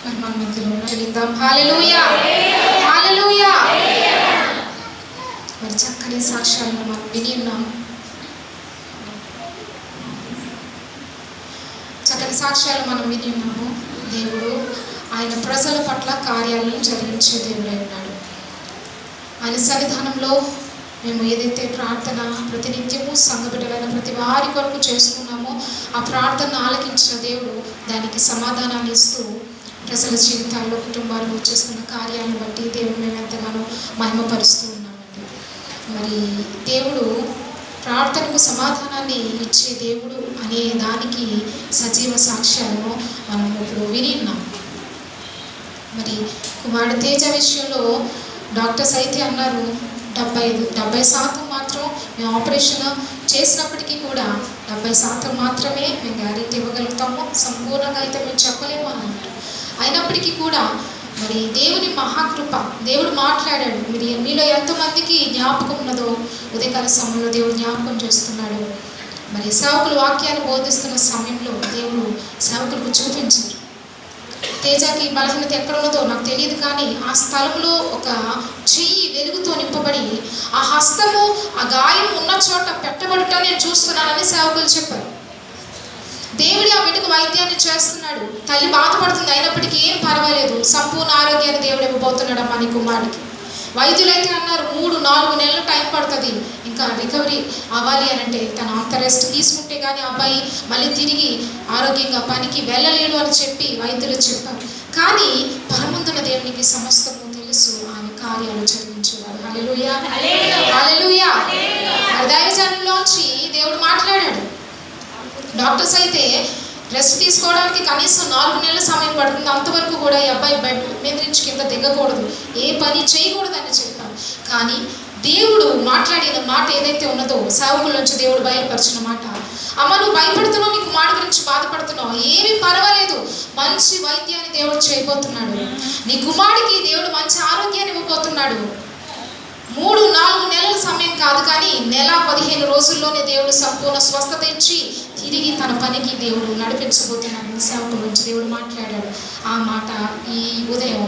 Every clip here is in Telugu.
మన మధ్యలో చెల్లిద్దాం. హల్లెలూయా, హల్లెలూయా. మరి చక్కని సాక్ష్యాలను మనం విని ఉన్నాము. చక్కని సాక్ష్యాలు మనం విని ఉన్నాము. దేవుడు ఆయన ప్రజల పట్ల కార్యాలను జరిగించే దేవుడై ఉన్నాడు. ఆయన సన్నిధానంలో మేము ఏదైతే ప్రార్థన ప్రతినిత్యము సంఘబిడ్డలైన ప్రతి వారి కొరకు చేసుకున్నామో ఆ ప్రార్థనను ఆలకించిన దేవుడు దానికి సమాధానాన్ని ఇస్తూ ప్రజల జీవితాల్లో కుటుంబాల్లో చేస్తున్న కార్యాలను బట్టి దేవుడు మేము ఎంతగానో మహిమపరుస్తూ ఉన్నామండి. మరి దేవుడు ప్రార్థనకు సమాధానాన్ని ఇచ్చే దేవుడు అనే దానికి సజీవ సాక్ష్యాలను మనం ఇప్పుడు విని ఉన్నాం. మరి కుమారుడు తేజ విషయంలో డాక్టర్స్ అయితే అన్నారు 70% మాత్రం మేము ఆపరేషన్ చేసినప్పటికీ కూడా 70% మాత్రమే మేము గ్యారెంటీ ఇవ్వగలుగుతాము, సంపూర్ణంగా అయితే మేము చెప్పలేము అని అన్నారు. అయినప్పటికీ కూడా మరి దేవుని మహాకృప, దేవుడు మాట్లాడాడు. మీలో ఎంతమందికి జ్ఞాపకం ఉన్నదో ఉదయకాల సమయంలో దేవుడు జ్ఞాపకం చేస్తున్నాడు. మరి సేవకులు వాక్యాన్ని బోధిస్తున్న సమయంలో దేవుడు సేవకులకు చూపించారు. తేజకి బలహీనత ఎక్కడ ఉన్నదో నాకు తెలియదు, కానీ ఆ స్థలంలో ఒక చెయ్యి వెలుగుతో నింపబడి ఆ హస్తము ఆ గాయం ఉన్న చోట పెట్టబడుట నేను చూస్తున్నానని సేవకులు చెప్పారు. దేవుడి ఆ బిడ్డకు వైద్యాన్ని చేస్తున్నాడు. తల్లి బాధపడుతుంది, అయినప్పటికీ ఏం పర్వాలేదు, సంపూర్ణ ఆరోగ్యాన్ని దేవుడు ఇవ్వబోతున్నాడు అమ్మ నీ కుమారుడికి. వైద్యులైతే అన్నారు 3-4 నెలలు టైం పడుతుంది ఇంకా రికవరీ అవ్వాలి అని అంటే, తను అంత రెస్ట్ తీసుకుంటే కానీ అబ్బాయి మళ్ళీ తిరిగి ఆరోగ్యంగా పనికి వెళ్ళలేడు అని చెప్పి వైద్యులు చెప్పారు. కానీ పరమందున దేవునికి సమస్తము తెలుసు, ఆయన కార్యాలు జరిగించేవాడు. హల్లెలూయా, హల్లెలూయా. దైవజనంలోంచి దేవుడు మాట్లాడాడు. డాక్టర్స్ అయితే రెస్ట్ తీసుకోవడానికి కనీసం 4 నెలల సమయం పడుతుంది, అంతవరకు కూడా ఈ అబ్బాయి బెడ్ మీద నుంచి కింద దిగకూడదు, ఏ పని చేయకూడదని చెప్పారు. కానీ దేవుడు మాట్లాడిన మాట ఏదైతే ఉన్నదో సేవకుల నుంచి దేవుడు బయలుపరిచిన మాట, అమ్మ నువ్వు భయపడుతున్నావు, నీ కుమారుడి గురించి బాధపడుతున్నావు, ఏమీ పర్వాలేదు, మంచి వైద్యాన్ని దేవుడు చేయబోతున్నాడు, నీ కుమారుడికి దేవుడు మంచి ఆరోగ్యాన్ని ఇవ్వబోతున్నాడు. 3-4 నెలల సమయం కాదు, కానీ 1-15 రోజుల్లోనే దేవుడు సంపూర్ణ స్వస్థత ఇచ్చి తిరిగి తన పనికి దేవుడు నడిపించబోతున్నాడు. సేవకుల నుంచి దేవుడు మాట్లాడాడు. ఆ మాట ఈ ఉదయం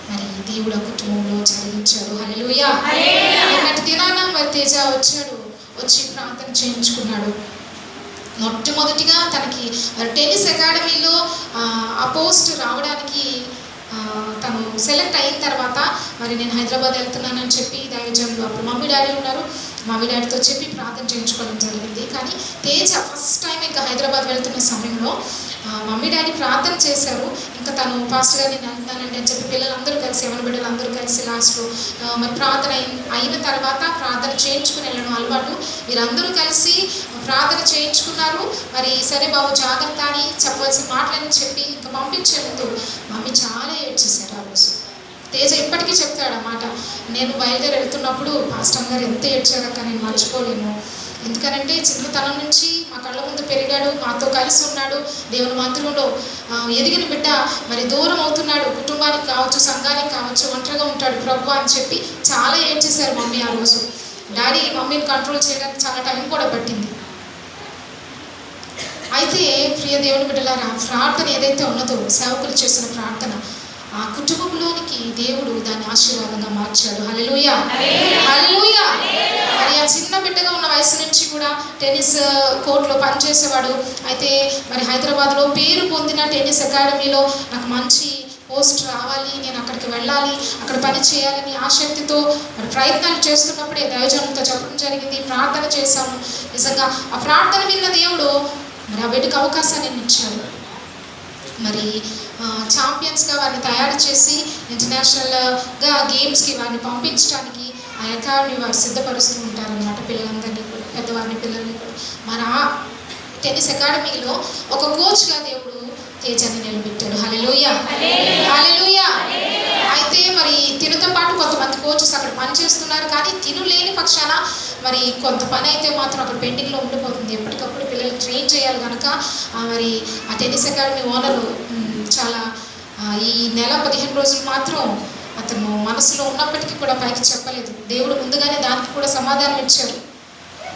మరి దేవుడు ఆ కుటుంబంలో జరిగించాడు. హల్లెలూయా. నిన్నటి దినాన మరి తేజ వచ్చి ప్రార్థన చేయించుకున్నాడు. మొట్టమొదటిగా తనకి టెన్నిస్ అకాడమీలో ఆ పోస్ట్ రావడానికి తను సెలెక్ట్ అయిన తర్వాత మరి నేను హైదరాబాద్ వెళ్తున్నానని చెప్పి దైవజనులు అప్పుడు మమ్మీ డాడీ ఉన్నారు, మమ్మీ డాడీతో చెప్పి ప్రార్థన చేయించుకోవడం జరిగింది. కానీ తేజ ఫస్ట్ టైం ఇంకా హైదరాబాద్ వెళ్తున్న సమయంలో మమ్మీ డాడీ ప్రార్థన చేశారు. ఇంకా తను పాస్టర్ గారు నేను వెళ్తున్నానండి అని చెప్పి పిల్లలందరూ కలిసి, ఎవరి బిడ్డలు అందరూ కలిసి లాస్ట్లో మరి ప్రార్థన అయిన తర్వాత ప్రార్థన చేయించుకుని వెళ్ళడం అలవాటు. వీరందరూ కలిసి ప్రార్థన చేయించుకున్నారు. మరి సరే బాబు జాగ్రత్త అని చెప్పవలసిన మాటలని చెప్పి ఇంకా పంపించే ముందు మమ్మీ చాలా ఏడ్చేశారు ఆ రోజు. తేజ ఇప్పటికీ చెప్తాడు అన్నమాట, నేను బయలుదేరి వెళ్తున్నప్పుడు పాస్టర్ గారు ఎంత ఏడ్చారక్క నేను మర్చిపోలేను. ఎందుకనంటే చిన్నతనం నుంచి మా కళ్ళ ముందు పెరిగాడు, మాతో కలిసి ఉన్నాడు, దేవుని మందిరంలో ఎదిగిన బిడ్డ మరి దూరం అవుతున్నాడు, కుటుంబానికి కావచ్చు సంఘానికి కావచ్చు ఒంటరిగా ఉంటాడు ప్రభు అని చెప్పి చాలా ఏడ్చేశారు మమ్మీ ఆ రోజు. డాడీ మమ్మీని కంట్రోల్ చేయడానికి చాలా టైం కూడా పట్టింది. అయితే ప్రియ దేవుని బిడ్డలారా, ప్రార్థన ఏదైతే ఉన్నదో సేవకులు చేసిన ప్రార్థన ఆ కుటుంబంలోనికి దేవుడు దాన్ని ఆశీర్వాదంగా మార్చాడు. హల్లెలూయా, హల్లెలూయా. మరి ఆ చిన్న బిడ్డగా ఉన్న వయసు నుంచి కూడా టెన్నిస్ కోర్టులో పనిచేసేవాడు. అయితే మరి హైదరాబాద్లో పేరు పొందిన టెన్నిస్ అకాడమీలో నాకు మంచి పోస్ట్ రావాలి, నేను అక్కడికి వెళ్ళాలి, అక్కడ పని చేయాలని ఆసక్తితో మరి ప్రయత్నాలు చేస్తున్నప్పుడే దైవజనులతో చెప్పడం జరిగింది. ప్రార్థన చేశాము. నిజంగా ఆ ప్రార్థన విన్న దేవుడు మరి ఆ బిడ్డకు అవకాశాన్ని ఇచ్చాడు. మరి ఛాంపియన్స్గా వారిని తయారు చేసి ఇంటర్నేషనల్గా గేమ్స్కి వారిని పంపించడానికి ఆ అకాడమీ వారు సిద్ధపరుస్తూ ఉంటారన్నమాట పిల్లలందరినీ కూడా, పెద్దవారిని పిల్లల్ని కూడా. మరి ఆ టెన్నిస్ అకాడమీలో ఒక కోచ్గా దేవుడు తేజాన్ని నిలబెట్టాడు. హల్లెలూయా, హల్లెలూయా. అయితే మరి తినుతో పాటు కొంతమంది కోచెస్ అక్కడ పనిచేస్తున్నారు, కానీ తిను లేని పక్షాన మరి కొంత పని అయితే మాత్రం అక్కడ పెండింగ్లో ఉండిపోతుంది. ఎప్పటికప్పుడు పిల్లలు ట్రైన్ చేయాలి కనుక మరి ఆ టెన్నిస్ అకాడమీ ఓనరు చాలా ఈ 1-15 రోజులు మాత్రం అతను మనసులో ఉన్నప్పటికీ కూడా పైకి చెప్పలేదు. దేవుడు ముందుగానే దానికి కూడా సమాధానం ఇచ్చారు.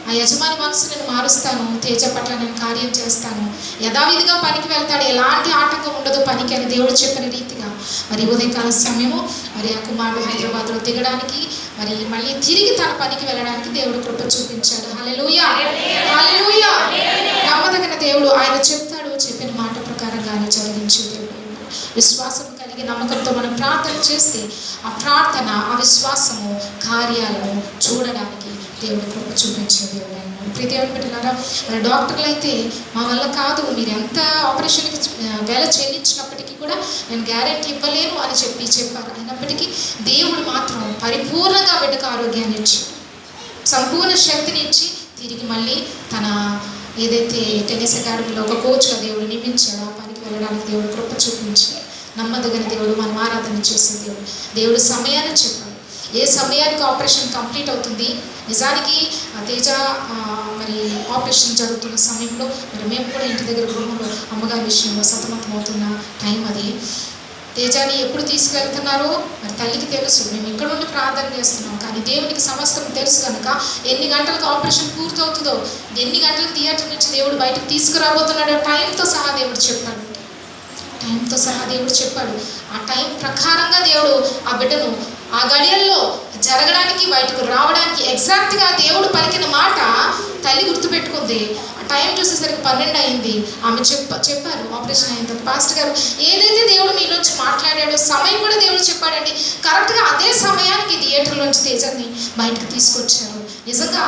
ఆ యజమాని మనసు నేను మారుస్తాను, తేజ పట్ల నేను కార్యం చేస్తాను, యథావిధిగా పనికి వెళ్తాడు, ఎలాంటి ఆటంకం ఉండదు. ఉండదు పనికి అని దేవుడు చెప్పిన రీతిగా మరి ఉదయకాల సమయము మరి ఆ కుమారుడు హైదరాబాద్లో దిగడానికి మరి మళ్ళీ తిరిగి తన పనికి వెళ్ళడానికి దేవుడు కృప చూపించాడు. హల్లెలూయా, హల్లెలూయా. నమ్మదగిన దేవుడు, ఆయన చెప్తాడు, చెప్పిన మాట ప్రకారంగా ఆయన జరిగించే దేవుడు. విశ్వాసం కలిగి నమ్మకంతో మనం ప్రార్థన చేస్తే ఆ ప్రార్థన, ఆ విశ్వాసము కార్యాలను చూడడానికి దేవుడు కృప చూపించే దేవుడు అయినాడు. ప్రతి దేవుని పెట్టినారా, మరి డాక్టర్లు అయితే మా వల్ల కాదు, మీరు ఎంత ఆపరేషన్కి వేల చెల్లించినప్పటికీ కూడా నేను గ్యారెంటీ ఇవ్వలేను అని చెప్పారు. అయినప్పటికీ దేవుడు మాత్రం పరిపూర్ణంగా బిడ్డకు ఆరోగ్యాన్ని ఇచ్చి సంపూర్ణ శక్తిని ఇచ్చి తిరిగి మళ్ళీ తన ఏదైతే టెన్నిస్ అకాడమీలో ఒక కోచ్గా దేవుడు నియమించాడో ఆ పనికి వెళ్ళడానికి దేవుడు కృప చూపించి నమ్మదగిన దేవుడు, మనం ఆరాధన చేసే దేవుడు. దేవుడు సమయాన్ని చెప్పాడు, ఏ సమయానికి ఆపరేషన్ కంప్లీట్ అవుతుంది. నిజానికి తేజ మరి ఆపరేషన్ జరుగుతున్న సమయంలో మరి మేము కూడా ఇంటి దగ్గర గృహంలో అమ్మగారి విషయంలో సతమతం అవుతున్న టైం అది. తేజాని ఎప్పుడు తీసుకెళ్తున్నారో మరి తల్లికి తెలుసు, మేము ఇక్కడ నుండి ప్రార్థన చేస్తున్నాం, కానీ దేవునికి సమస్తం తెలుసు కనుక ఎన్ని గంటలకు ఆపరేషన్ పూర్తవుతుందో, ఎన్ని గంటలకు థియేటర్ నుంచి దేవుడు బయటకు తీసుకురాబోతున్నాడో టైంతో సహా దేవుడు చెప్పాడు. టైంతో సహా దేవుడు చెప్పాడు. ఆ టైం ప్రకారంగా దేవుడు ఆ బిడ్డను ఆ గడియల్లో జరగడానికి బయటకు రావడానికి ఎగ్జాక్ట్గా దేవుడు పలికిన మాట తల్లి గుర్తుపెట్టుకుంది. ఆ టైం చూసేసరికి 12 అయింది. ఆమె చెప్పారు ఆపరేషన్ అయిన తర్వాత, పాస్టర్ గారు ఏదైతే దేవుడు మీలోంచి మాట్లాడాడో సమయం కూడా దేవుడు చెప్పాడండి. కరెక్ట్గా అదే సమయానికి థియేటర్లోంచి తేజాన్ని బయటకు తీసుకొచ్చారు. నిజంగా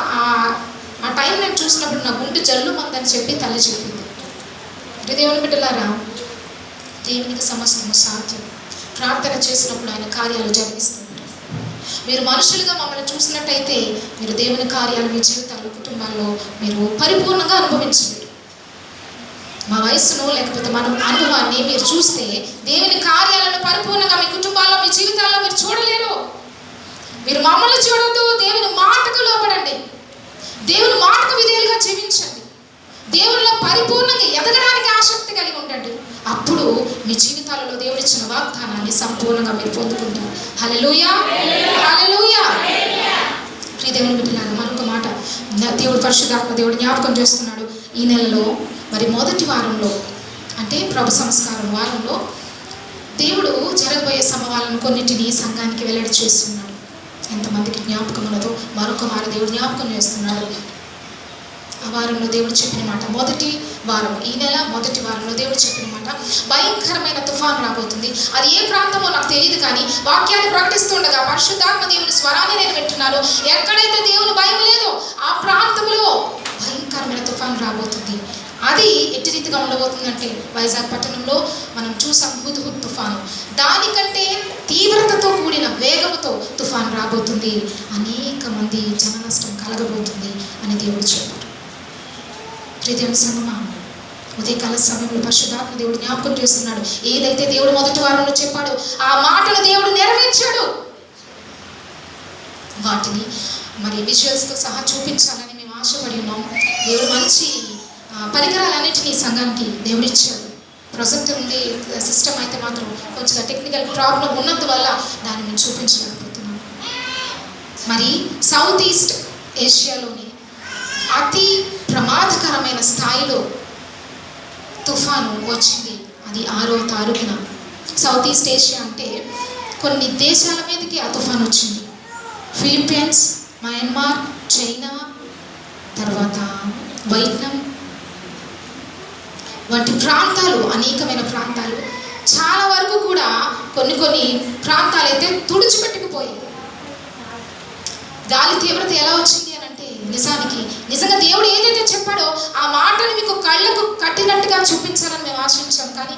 ఆ టైం నేను చూసినప్పుడు నా గుండె జల్లు మందని చెప్పి తల్లి చెప్పింది. అంటే దేవుని బిడ్డలారా, దేవునికి సమస్తము సాధ్యం. ప్రార్థన చేసినప్పుడు ఆయన కార్యాలు జరిగిస్తారు. మీరు మనుషులుగా మమ్మల్ని చూసినట్టయితే మీరు దేవుని కార్యాలు మీ జీవితాల్లో, కుటుంబాల్లో మీరు పరిపూర్ణంగా అనుభవించలేరు. మా వయస్సును లేకపోతే మన అనుభవాన్ని మీరు చూస్తే దేవుని కార్యాలను పరిపూర్ణంగా మీ కుటుంబాల్లో, మీ జీవితాల్లో మీరు చూడలేరు. మీరు మమ్మల్ని చూడొద్దు, దేవుని మాటకు లోబడండి, దేవుని మాటకు విధేయులుగా జీవించండి, దేవునిలో పరిపూర్ణంగా ఎదగడానికి ఆసక్తి కలిగి ఉండండి. అప్పుడు మీ జీవితాలలో దేవుడిచ్చిన వాగ్దానాన్ని సంపూర్ణంగా మీరు పొందుకుంటారు. హల్లెలూయా, హల్లెలూయా. ప్రియ దేవుని బిడ్డలారా, మరొక మాట దేవుడు పరిశుద్ధాత్మ దేవుడు జ్ఞాపకం చేస్తున్నాడు. ఈ నెలలో మరి మొదటి వారంలో, అంటే ప్రభు సంస్కారం వారంలో దేవుడు జరగబోయే సమవాలను కొన్నిటిని సంఘానికి వెల్లడి చేస్తున్నాడు. ఎంతమందికి జ్ఞాపకం ఉన్నదో మరొక వారం దేవుడు జ్ఞాపకం చేస్తున్నాడు. ఆ వారంలో దేవుడు చెప్పిన మాట, మొదటి వారం, ఈ నెల మొదటి వారంలో దేవుడు చెప్పిన మాట, భయంకరమైన తుఫాను రాబోతుంది. అది ఏ ప్రాంతమో నాకు తెలియదు, కానీ వాక్యాన్ని ప్రకటిస్తుండగా పరిశుద్ధాత్మ దేవుని స్వరాన్ని నేను వింటున్నాను. ఎక్కడైతే దేవుని భయం లేదో ఆ ప్రాంతంలో భయంకరమైన తుఫాను రాబోతుంది. అది ఎట్టి రీతిగా ఉండబోతుందంటే, వైజాగ్ పట్టణంలో మనం చూసాం హుద్హుద్ తుఫాను, దానికంటే తీవ్రతతో కూడిన వేగంతో తుఫాను రాబోతుంది. అనేక మంది జన నష్టం కలగబోతుంది అని దేవుడు చెప్పారు. ప్రియదేవుని సంగమా, ఉదయకాల సమయంలో పరిశుద్ధాత్మ దేవుడు జ్ఞాపకం చేస్తున్నాడు. ఏదైతే దేవుడు మొదటి వారంలో చెప్పాడో ఆ మాటలు దేవుడు నెరవేర్చాడు. వాటిని మరి విజువల్స్తో సహా చూపించాలని మేము ఆశపడి ఉన్నాం. దేవుడు మంచి పరికరాలన్నింటినీ సంఘానికి దేవుడు ఇచ్చాడు. ప్రొజెక్టర్ ఉండే సిస్టమ్ అయితే మాత్రం కొంచెం టెక్నికల్ ప్రాబ్లం ఉన్నందువల్ల దాన్ని మేము చూపించలేకపోతున్నాం. మరి సౌత్ ఈస్ట్ ఏషియాలోని అతి ప్రమాదకరమైన స్థాయిలో తుఫాను వచ్చింది. అది 6వ తారీఖున. సౌత్ ఈస్ట్ ఏషియా అంటే కొన్ని దేశాల మీదకి ఆ తుఫాను వచ్చింది. ఫిలిప్పీన్స్, మయన్మార్, చైనా, తర్వాత వియత్నాం వంటి ప్రాంతాలు, అనేకమైన ప్రాంతాలు, చాలా వరకు కూడా కొన్ని ప్రాంతాలు అయితే తుడిచిపెట్టుకుపోయాయి. గాలి తీవ్రత ఎలా వచ్చింది అని అంటే, నిజంగా దేవుడు ఏదైతే చెప్పాడో ఆ మాటను మీకు కళ్ళకు కట్టినట్టుగా చూపించాలని మేము ఆశించాం, కానీ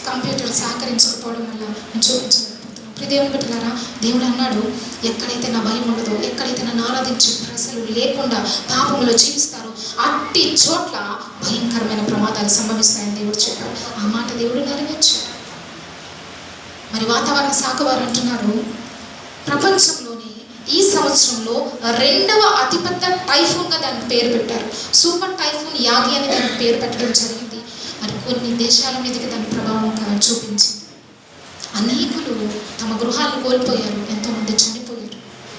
కంప్యూటర్ సహకరించకపోవడం వల్ల మేము చూపించలేకపోతున్నాం. ప్రియ దేవుని బిడ్డలారా, దేవుడు అన్నాడు, ఎక్కడైతే నా భయం ఉండదో, ఎక్కడైతే నన్ను ఆరాధించే ప్రజలు లేకుండా పాపంలో జీవిస్తారో అట్టి చోట్ల భయంకరమైన ప్రమాదాలు సంభవిస్తాయని దేవుడు చెప్పాడు. ఆ మాట దేవుడు నెరవేర్చాడు. మరి వాతావరణ శాఖ వారు అంటున్నారు, ప్రపంచంలోని ఈ సంవత్సరంలో 2వ అతిపెద్ద టైఫూన్గా దానికి పేరు పెట్టారు. సూపర్ టైఫూన్ యాగి అని దానికి పేరు పెట్టడం జరిగింది. మరి కొన్ని దేశాల మీదకి దాని ప్రభావం చూపించింది. అనేకులు తమ గృహాలను కోల్పోయారు, ఎంతోమంది చనిపోయారు.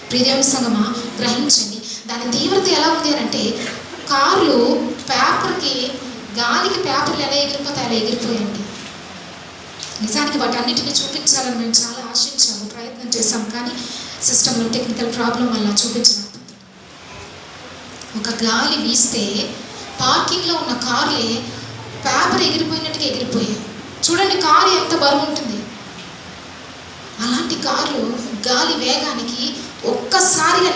ప్రియదేవుని సంగమా, గ్రహించండి దాని తీవ్రత ఎలా ఉంది అంటే, కార్లు గాలికి పేపర్లు ఎలా ఎగిరిపోతాయి అలా ఎగిరిపోయండి. నిజానికి వాటి అన్నిటినీ చూపించాలని మేము చాలా ఆశించాము, ప్రయత్నం చేశాం, కానీ సిస్టంలో టెక్నికల్ ప్రాబ్లం వల్ల చూపించలేకపోతున్నాం. ఒక గాలి వీస్తే పార్కింగ్లో ఉన్న కార్లే పేపర్ ఎగిరిపోయినట్టుగా ఎగిరిపోయాయి. చూడండి కారు ఎంత బరువు ఉంటుంది. అలాంటి కార్లు గాలి వేగానికి ఒక్కసారిగా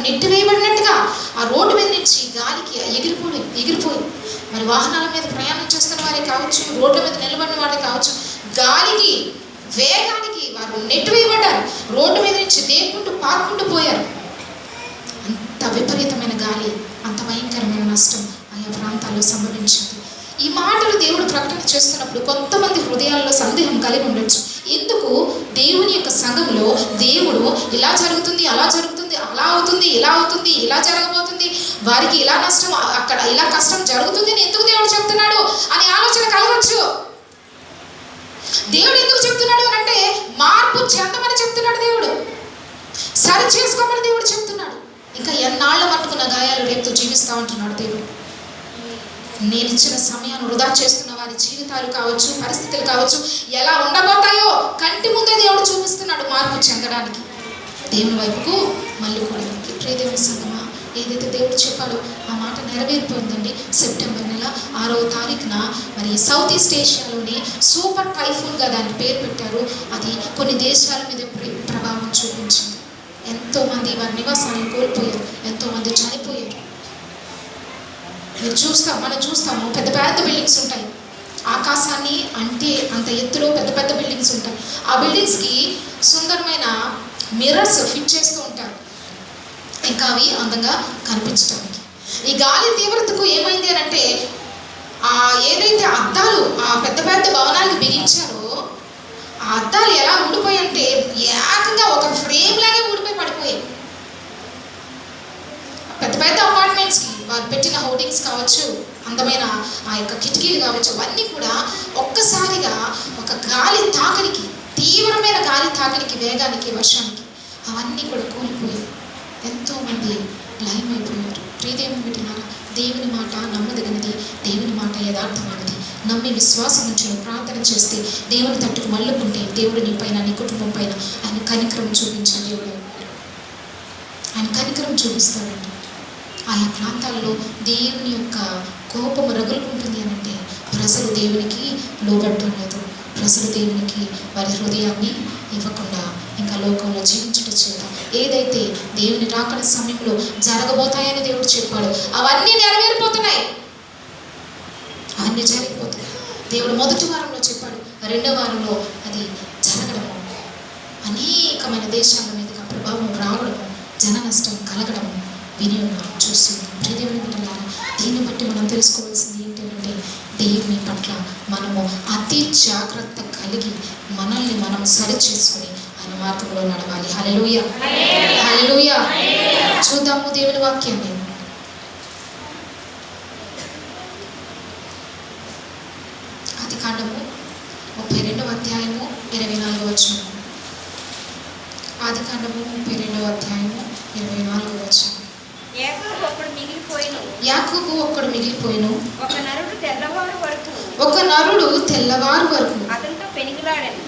నెట్టివేయబడినట్టుగా ఆ రోడ్డు మీద నుంచి గాలికి ఎగిరిపోయి మరి వాహనాల మీద ప్రయాణం చేస్తున్న వారే కావచ్చు, రోడ్ల మీద నిలబడిన వారే కావచ్చు, గాలికి వేగానికి వారు నెట్టివేయబడ్డారు. రోడ్డు మీద నుంచి దేక్కుంటూ పాక్కుంటూ పోయారు. అంత విపరీతమైన గాలి, అంత భయంకరమైన నష్టం ఆయా ప్రాంతాల్లో సంభవించింది. ఈ మాటలు దేవుడు ప్రకటన చేస్తున్నప్పుడు కొంతమంది హృదయాల్లో సందేహం కలిగి ఉండొచ్చు. ఎందుకు దేవుని యొక్క సంఘంలో దేవుడు ఇలా జరుగుతుంది, అలా జరుగుతుంది, అలా అవుతుంది, ఇలా అవుతుంది, ఇలా జరగబోతుంది, వారికి ఇలా నష్టం, అక్కడ ఇలా కష్టం జరుగుతుంది అని ఎందుకు దేవుడు చెప్తున్నాడు అని ఆలోచన కలగవచ్చు. దేవుడు ఎందుకు చెప్తున్నాడు అని అంటే మార్పు చెందమని చెప్తున్నాడు దేవుడు, సరి చేసుకోమని దేవుడు చెప్తున్నాడు. ఇంకా ఎన్నాళ్ళ మట్టుకున్న గాయాలు రేపుతో జీవిస్తా ఉంటున్నాడు దేవుడు. నేను ఇచ్చిన సమయాన్ని వృధా చేస్తున్న వారి జీవితాలు కావచ్చు, పరిస్థితులు కావచ్చు, ఎలా ఉండబోతాయో కంటి ముందే దేవుడు చూపిస్తున్నాడు మార్పు చెందడానికి, దేవుని వైపుకు మళ్ళీ కూడా. ప్రియదేవుని సంగమా, ఏదైతే దేవుడు చెప్పాడో ఆ మాట నెరవేరిపోయిందండి. సెప్టెంబర్ నెల 6వ తారీఖున మరి సౌత్ ఈస్ట్ ఏషియాలోని సూపర్ టైఫూన్గా దానికి పేరు పెట్టారు. అది కొన్ని దేశాల మీద ప్రభావం చూపించింది. ఎంతోమంది వారి నివాసాలను కోల్పోయారు, ఎంతోమంది చనిపోయారు. మనం చూస్తాము పెద్ద పెద్ద బిల్డింగ్స్ ఉంటాయి, ఆకాశాన్ని అంటే అంత ఎత్తులో పెద్ద పెద్ద బిల్డింగ్స్ ఉంటాయి. ఆ బిల్డింగ్స్కి సుందరమైన మిర్రర్స్ ఫిట్ చేస్తూ ఉంటారు, ఇంకా అవి అందంగా కనిపించడానికి. ఈ గాలి తీవ్రతకు ఏమైంది అని అంటే ఏదైతే అద్దాలు ఆ పెద్ద పెద్ద భవనాలకు బిగించారో ఆ అద్దాలు ఎలా ఊడిపోయి అంటే ఏకంగా ఒక ఫ్రేమ్ లాగే ఊడిపోయి పడిపోయాయి. పెద్ద పెద్ద అపార్ట్మెంట్స్కి వారు పెట్టిన హోర్డింగ్స్ కావచ్చు, అందమైన ఆ యొక్క కిటికీలు కావచ్చు, అవన్నీ కూడా ఒక్కసారిగా ఒక గాలి తాకిడికి, తీవ్రమైన గాలి తాకిడికి, వేగానికి, వర్షానికి అవన్నీ కూడా కూలిపోయాయి. ఎంతోమంది లయమైపోయారు. ప్రియదేవుని బిడ్డలారా, దేవుని మాట నమ్మదగినది, దేవుని మాట యథార్థమైనది. నమ్మి విశ్వాసం నుంచి ప్రార్థన చేస్తే దేవుని తట్టుకు మళ్ళుకుంటే దేవుడు నీ పైన, నీ కుటుంబం పైన ఆయన కనికరం చూపించే దేవుడు. ఆయన కనికరం చూపిస్తాడండి. ఆయా ప్రాంతాల్లో దేవుని యొక్క కోపం రగులుకుంటుంది అని అంటే ప్రజలు దేవునికి లోబడటం లేదు, ప్రజలు దేవునికి వారి హృదయాన్ని ఇవ్వకుండా ఇంకా లోకంలో జీవించటం చేత ఏదైతే దేవుని రాకడ సమయంలో జరగబోతాయని దేవుడు చెప్పాడు అవన్నీ నెరవేరిపోతున్నాయి, అవన్నీ జరిగిపోతున్నాయి. దేవుడు మొదటి వారంలో చెప్పాడు, రెండో వారంలో అది జరగడము, అనేకమైన దేశాల మీదుగా ప్రభావం రావడము, జన నష్టం కలగడము వినియోగం చూసి. ప్రియదేవుని బిడ్డలారా, దీన్ని బట్టి మనం తెలుసుకోవాల్సింది ఏంటంటే దేవుని పట్ల మనము అతి జాగ్రత్త కలిగి మనల్ని మనం సరి చేసుకుని ఆయన మార్గంలో నడవాలి. హల్లెలూయా, హల్లెలూయా. చూద్దాము దేవుని వాక్యాన్ని. ఆదికాండము 32వ అధ్యాయము 24వ వచనం. ఆదికాండము 32వ అధ్యాయము 24వ వచనం. యాకోబు ఒక్కడు మిగిలిపోయిను, ఒక నరుడు తెల్లవారు వరకు అతనితో పెనుగులాడెను.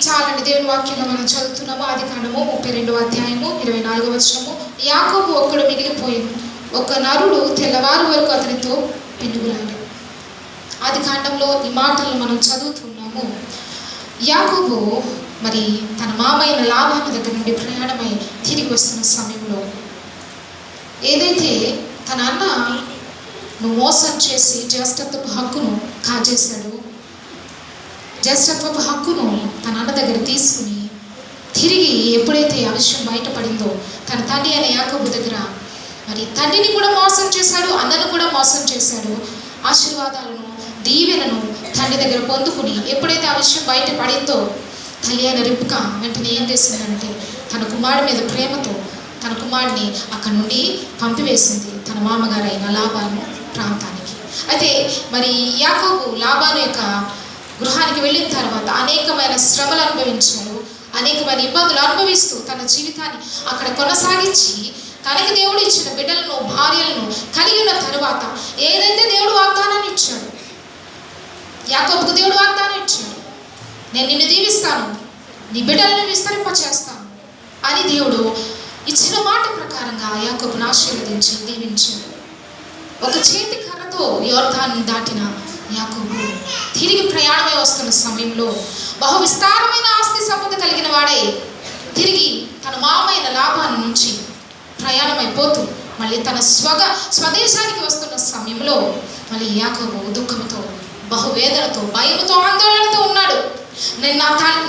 చాలండి, దేవుని వాక్యంలో మనం చదువుతున్నాము. ఆదికాండము 32వ అధ్యాయము 24వ వచనము. యాకోబు ఒక్కడు మిగిలిపోయిను, ఒక నరుడు తెల్లవారు వరకు అతనితో పెనుగులాడెను. ఆదికాండంలో ఈ మాటలను మనం చదువుతున్నాము. యాకోబు మరి తన మామయ్య లాబాను దగ్గర నుండి ప్రయాణమై తిరిగి వస్తున్న సమయంలో ఏదైతే తన అన్న నువ్వు మోసం చేసి జ్యేష్ఠత్వపు హక్కును కాజేశాడు, జ్యేష్ఠత్వపు హక్కును తన అన్న దగ్గర తీసుకుని తిరిగి ఎప్పుడైతే ఆ విషయం బయటపడిందో తన తండ్రి అయిన యాకోబు దగ్గర మరి తండ్రిని కూడా మోసం చేశాడు, అన్నను కూడా మోసం చేశాడు. ఆశీర్వాదాలను, దీవెనను తండ్రి దగ్గర పొందుకుని ఎప్పుడైతే ఆ విషయం బయటపడిందో తల్లి అయిన రిబ్కా వెంటనే ఏం చేసిందంటే తన కుమారుడి మీద ప్రేమతో తన కుమారుడిని అక్కడి నుండి పంపివేసింది తన మామగారు అయిన లాబాను ప్రాంతానికి. అయితే మరి యాకోబు లాబాను యొక్క గృహానికి వెళ్ళిన తర్వాత అనేకమైన శ్రమలు అనుభవించాడు, అనేకమైన ఇబ్బందులు అనుభవిస్తూ తన జీవితాన్ని అక్కడ కొనసాగించి తనకి దేవుడు ఇచ్చిన బిడ్డలను, భార్యలను కలిగిన తరువాత ఏదైతే యాకోబుకు దేవుడు వాగ్దానం ఇచ్చాడు, నేను నిన్ను దీవిస్తాను, నీ బిడ్డలను విస్తరింప చేస్తాను అని దేవుడు ఇచ్చిన మాట ప్రకారంగా యాకోబును ఆశీర్వదించి దీవించాడు. ఒక చేతి కర్రతో యోర్దాను దాటిన యాకోబు తిరిగి ప్రయాణమై వస్తున్న సమయంలో బహు విస్తారమైన ఆస్తి సంపద కలిగిన వాడే తిరిగి తన మామైన లాభాన్ని నుంచి ప్రయాణమైపోతూ మళ్ళీ తన స్వదేశానికి వస్తున్న సమయంలో మళ్ళీ యాకోబు దుఃఖంతో, బహువేదనతో, భయంతో, ఆందోళనతో ఉన్నాడు. నేను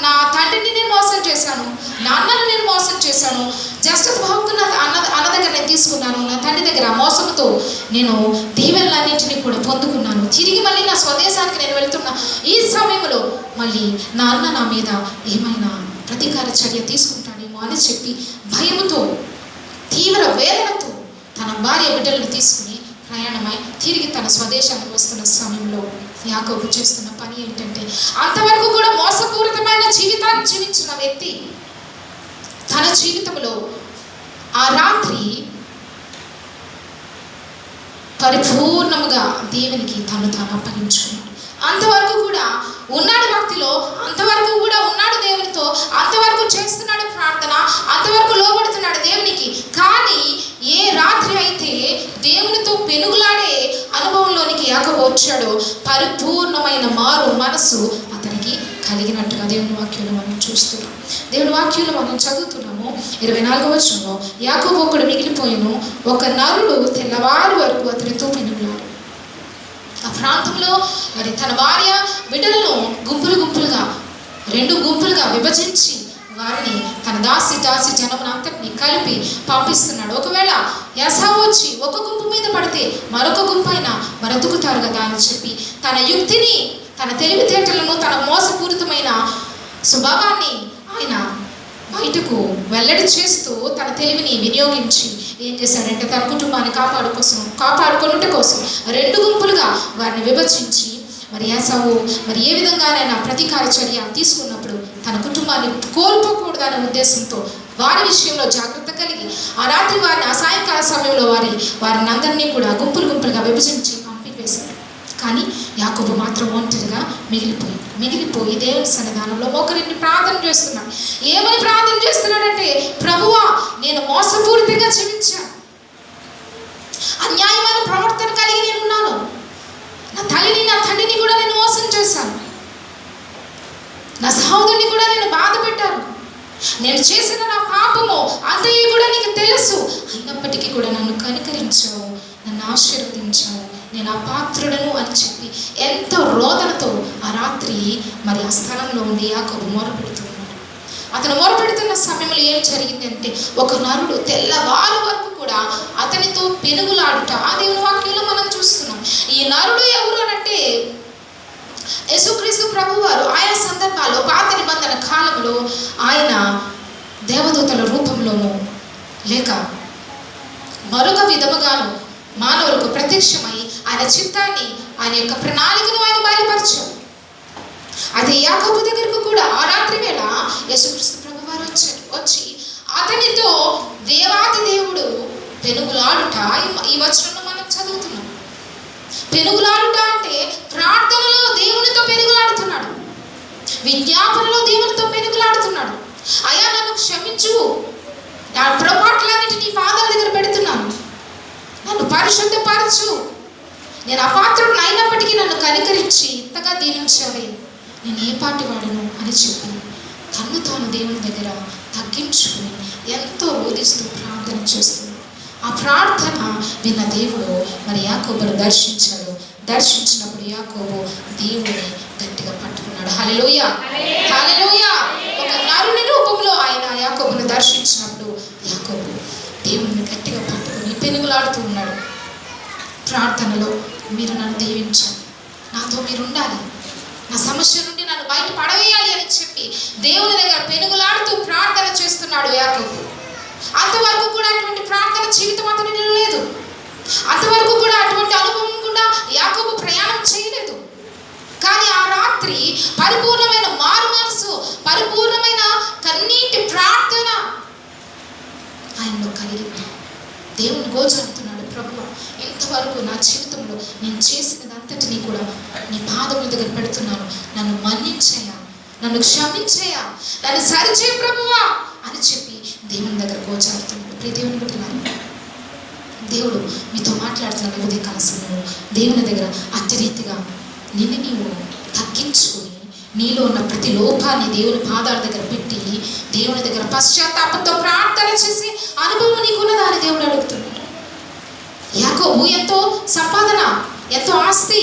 నా తండ్రిని నేను మోసం చేశాను, నా అన్నను నేను మోసం చేశాను, జస్ట్ బాబుకు నా అన్న దగ్గర నేను తీసుకున్నాను, నా తండ్రి దగ్గర మోసంతో నేను దీవెనలన్నింటినీ కూడా పొందుకున్నాను, తిరిగి మళ్ళీ నా స్వదేశానికి నేను వెళ్తున్నా ఈ సమయంలో మళ్ళీ నా అన్న నా మీద ఏమైనా ప్రతీకార చర్య తీసుకుంటాడేమో అని చెప్పి భయముతో, తీవ్ర వేదనతో తన భార్య బిడ్డలను తీసుకుని ప్రయాణమై తిరిగి తన స్వదేశానికి వస్తున్న సమయంలో యాకోబు చేస్తున్న పని ఏంటంటే, అంతవరకు కూడా మోసపూరితమైన జీవితాన్ని జీవించిన వ్యక్తి తన జీవితంలో ఆ రాత్రి పరిపూర్ణముగా దేవునికి తాను అప్పగించుకున్నాడు. అంతవరకు కూడా ఉన్నాడు భక్తిలో, అంతవరకు కూడా ఉన్నాడు దేవునితో, అంతవరకు చేస్తున్నాడు ప్రార్థన, అంతవరకు లోబడుతున్నాడు దేవునికి. కానీ ఏ రాత్రి అయితే దేవునితో పెనుగులాడే అనుభవంలోనికి యాకోబు వచ్చాడో పరిపూర్ణమైన మారు మనసు అతనికి కలిగినట్టుగా దేవుని వాక్యంలో మనం చూస్తున్నాం. దేవుని వాక్యంలో మనం చదువుతున్నాము 24వ వచనంలో, యాకోబు ఒకడు మిగిలిపోయిను, ఒక నరుడు తెల్లవారి వరకు అతనితో పెనుగులాడు. ఆ ప్రాంతంలో మరి తన భార్య బిడ్డలను గుంపులుగా 2 గుంపులుగా విభజించి వారిని తన దాసి జనమునంతటిని కలిపి పంపిస్తున్నాడు. ఒకవేళ ఏసావు వచ్చి ఒక గుంపు మీద పడితే మరొక గుంపు అయినా బ్రతుకుతారు కదా అని చెప్పి తన యుక్తిని, తన తెలివితేటలను, తన మోసపూరితమైన స్వభావాన్ని ఆయన బయటకు వెల్లడి చేస్తూ తన తెలివిని వినియోగించి ఏం చేశాడంటే తన కుటుంబాన్ని కాపాడుకొనుట కోసం 2 గుంపులుగా వారిని విభజించి మరి ఏసావు మరి ఏ విధంగానైనా ప్రతీకార చర్య తీసుకున్నప్పుడు తన కుటుంబాన్ని కోల్పోకూడదనే ఉద్దేశంతో వారి విషయంలో జాగ్రత్త కలిగి ఆ రాత్రి వారిని, ఆ సాయంకాల సమయంలో వారిని అందరినీ కూడా గుంపులుగా విభజించి పంపివేశాడు. కానీ యాకోబు మాత్రం ఒంటరిగా మిగిలిపోయి దేవుని సన్నిధానంలో మోకరిని ప్రార్థన చేస్తున్నాడు. ఏమని ప్రార్థన చేస్తున్నాడంటే, ప్రభువా, నేను మోసపూరితంగా జీవించాను, అన్యాయమైన ప్రవర్తన కలిగి నేను ఉన్నాను, నా తల్లిని నా తండ్రిని కూడా నేను మోసం చేశాను, నా సహోదరుని కూడా నేను బాధ పెట్టాను, నేను చేసిన నా పాపము అంతయు కూడా నీకు తెలుసు, అయినప్పటికీ కూడా నన్ను కనికరించావు, నన్ను ఆశీర్వదించావు, నేను అపాత్రుడను అని చెప్పి ఎంతో రోదనతో ఆ రాత్రి మరి ఆ స్థలంలో ఉండి యాకోబు మొరపెడుతున్నాడు. అతను మొరపెడుతున్న సమయంలో ఏం జరిగిందంటే, ఒక నరుడు తెల్లవారు వరకు కూడా అతనితో పెనుగులాడుట ఆ దేవుని వాక్యంలో మనం చూస్తున్నాం. ఈ నరుడు ఎవరు అనంటే యేసుక్రీస్తు ప్రభువారు ఆయా సందర్భాల్లో పాత నిబంధన కాలంలో ఆయన దేవదూతల రూపంలోనూ లేక మరొక విధముగాను మానవులకు ప్రత్యక్షమై ఆయన చిత్తాన్ని, ఆయన యొక్క ప్రణాళికను ఆయన బయలుపరిచారు. అయితే యాకోబు దగ్గరకు కూడా ఆ రాత్రి వేళ యేసుక్రీస్తు ప్రభువారు వచ్చి అతనితో దేవాది దేవుడు పెనుగులాడుట ఈ వచనంలో మనం చదువుతున్నాం. పెనుగులాడుట అంటే ప్రార్థనలో దేవునితో పెనుగులాడుతున్నాడు, విజ్ఞాపనలో దేవునితో పెనుగులాడుతున్నాడు. అయ్యా, నన్ను క్షమించు, నా పొరపాట్లన్నిటి నీ పాదాల దగ్గర పెడుతున్నాను, నన్ను పరిశుద్ధపరచు, నేను అపాత్రుడిని అయినప్పటికీ నన్ను కనికరించి ఇంతగా దీవించావే, నేను ఏ పాటి వాడను అని చెప్పి తన్ను తాను దేవుని దగ్గర తగ్గించుకుని ఎంతో రోధిస్తూ ప్రార్థన చేస్తున్నాడు. ఆ ప్రార్థన విన్న దేవుడు మరి యాకోబును దర్శించినప్పుడు యాకోబు దేవుని గట్టిగా పట్టుకున్నాడు. హల్లెలూయా, హల్లెలూయా. ఒక నరుని రూపంలో ఆయన యాకోబును దర్శించినప్పుడు యాకోబు దేవుని గట్టిగా పట్టుకుని పెనుగులాడుతూ ఉన్నాడు. ప్రార్థనలో మీరు నన్ను దీవించాలి, నాతో మీరు ఉండాలి, నా సమస్య నుండి నన్ను బయట పడవేయాలి అని చెప్పి దేవుని దగ్గర పెనుగులాడుతూ ప్రార్థన చేస్తున్నాడు యాకోబు. అంతవరకు కూడా అటువంటి ప్రార్థన జీవితం అతనిలో లేదు. అంతవరకు కూడా అటువంటి అనుభవం కూడా యాకోబు ప్రయాణం చేయలేదు. కానీ ఆ రాత్రి పరిపూర్ణమైన మారు మనసు, పరిపూర్ణమైన కన్నీటి ప్రార్థన ఆయనలో కలిగింది. దేవుని గోచరుతున్నాడు, ప్రభువా, ఇంతవరకు నా జీవితంలో నేను చేసినదంతటినీ కూడా నీ పాదముల దగ్గర పెడుతున్నాను, నన్ను మన్నించయ్యా, నన్ను క్షమించయ్యా, నన్ను సరిచే ప్రభువా అని చెప్పి దేవుని దగ్గర గోచారుతున్నాడు. ప్రియ దేవుని బిడ్డలారా, దేవుడు మీతో మాట్లాడుతున్నాడు. ఉదయకాల సమయంలో దేవుని దగ్గర అట్టి రీతిగా నిన్ను నీవు తగ్గించుకొని నీలో ఉన్న ప్రతి లోపాన్ని దేవుని పాదాల దగ్గర పెట్టి దేవుని దగ్గర పశ్చాత్తాపంతో ప్రార్థన చేసి అనుభవం నీకున్నదాన్ని దేవుడు అడుగుతున్నాడు. యాకోబు ఎంతో సంపాదన, ఎంతో ఆస్తి,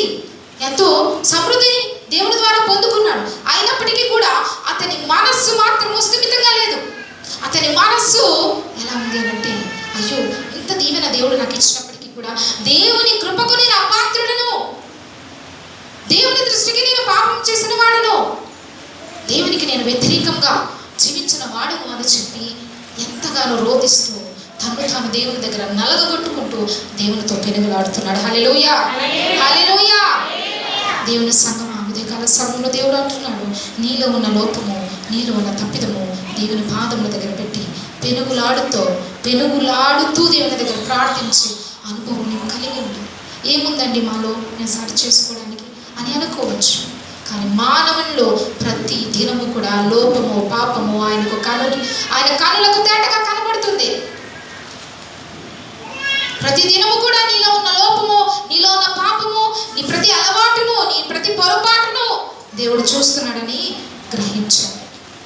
ఎంతో సమృద్ధి దేవుని ద్వారా పొందుకున్నాడు. అయినప్పటికీ కూడా అతని మనస్సు మాత్రం స్థిమితంగా లేదు. అతని మనస్సు ఎలా ఉంది అంటే, అయ్యో ఇంత దీవెన దేవుడు నాకు ఇచ్చినప్పటికీ కూడా దేవుని కృపకు నేను అపాత్రుడను, దేవుని దృష్టికి నేను పాపం చేసిన వాడను, దేవునికి నేను వ్యతిరేకంగా జీవించిన వాడను అని చెప్పి ఎంతగానో రోధిస్తూ తను తాను దేవుని దగ్గర నలగగొట్టుకుంటూ దేవునితో పెనుగులాడుతున్నాడు. హల్లెలూయా, హల్లెలూయా. దేవుని సంగమా, ఉదయకాల సమయంలో దేవుడు అంటున్నాడు, నీలో ఉన్న లోపము, నీలో ఉన్న తప్పిదము దేవుని పాదముల దగ్గర పెట్టి పెనుగులాడుతూ దేవుని దగ్గర ప్రార్థించి అనుభవం నీవు కలిగి ఉంది. ఏముందండి మాలో నేను సరి చేసుకోవడానికి అని అనుకోవచ్చు. కానీ మానవునిలో ప్రతి దినము కూడా లోపము, పాపము ఆయన కనులకు తేటగా కనబడుతుంది. ప్రతి దినము కూడా నీలో ఉన్న లోపము, నీలో ఉన్న పాపము, నీ ప్రతి అలవాటును, నీ ప్రతి పొరపాటును దేవుడు చూస్తున్నాడని గ్రహించాలి.